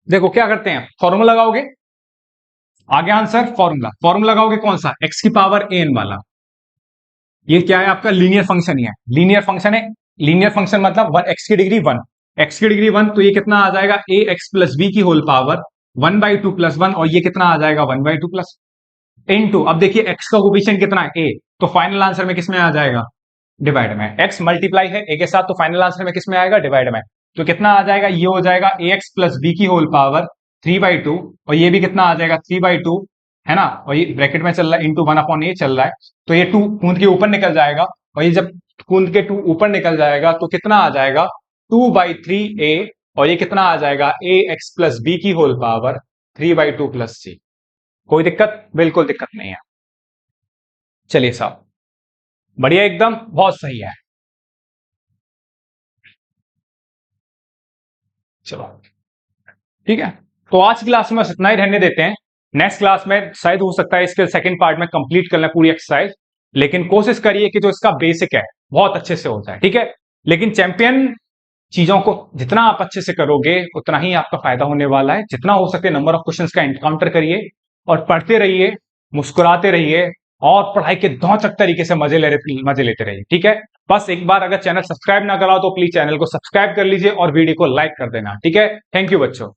देखो क्या करते हैं, फॉर्मूला लगाओगे, आगे आंसर, फॉर्मूला लगाओगे कौन सा, x की पावर an वाला। ये क्या है आपका, लीनियर फंक्शन ही है, लीनियर फंक्शन है। लीनियर फंक्शन मतलब x की डिग्री 1, x की डिग्री 1, तो ये कितना आ जाएगा, ax प्लस बी की होल पावर 1/2 प्लस 1, और ये कितना आ जाएगा 1/2 प्लस इनटू, अब देखिए x का कोफिशिएंट कितना है, a, तो फाइनल आंसर में किसमें आ जाएगा, डिवाइड में। x मल्टीप्लाई है a के साथ, तो फाइनल आंसर में किसमें आएगा, डिवाइड में। तो कितना आ जाएगा, ये हो जाएगा ax प्लस बी की होल पावर 3/2, और ये भी कितना आ जाएगा 3/2, है ना, और ये ब्रैकेट में चल रहा है, इंटू 1/a चल रहा है, तो ये 2 कूद के ऊपर निकल जाएगा, और ये जब कूद के 2 ऊपर निकल जाएगा तो कितना आ जाएगा, 2/3a और ये कितना आ जाएगा ax प्लस बी की होल पावर 3/2 प्लस c। कोई दिक्कत? बिल्कुल दिक्कत नहीं है। चलिए साहब, बढ़िया, एकदम बहुत सही है। चलो ठीक है, तो आज की क्लास में बस इतना ही रहने देते हैं। नेक्स्ट क्लास में शायद हो सकता है इसके सेकंड पार्ट में कंप्लीट कर लें पूरी एक्सरसाइज, लेकिन कोशिश करिए कि जो इसका बेसिक है बहुत अच्छे से होता है, ठीक है। लेकिन चैंपियन चीजों को जितना आप अच्छे से करोगे उतना ही आपका फायदा होने वाला है। जितना हो सके नंबर ऑफ क्वेश्चंस का एनकाउंटर करिए और पढ़ते रहिए, मुस्कुराते रहिए और पढ़ाई के धौचक तरीके से मजे लेते रहिए, ठीक है। बस एक बार अगर चैनल सब्सक्राइब ना करा हो तो प्लीज चैनल को सब्सक्राइब कर लीजिए और वीडियो को लाइक कर देना, ठीक है। थैंक यू बच्चों।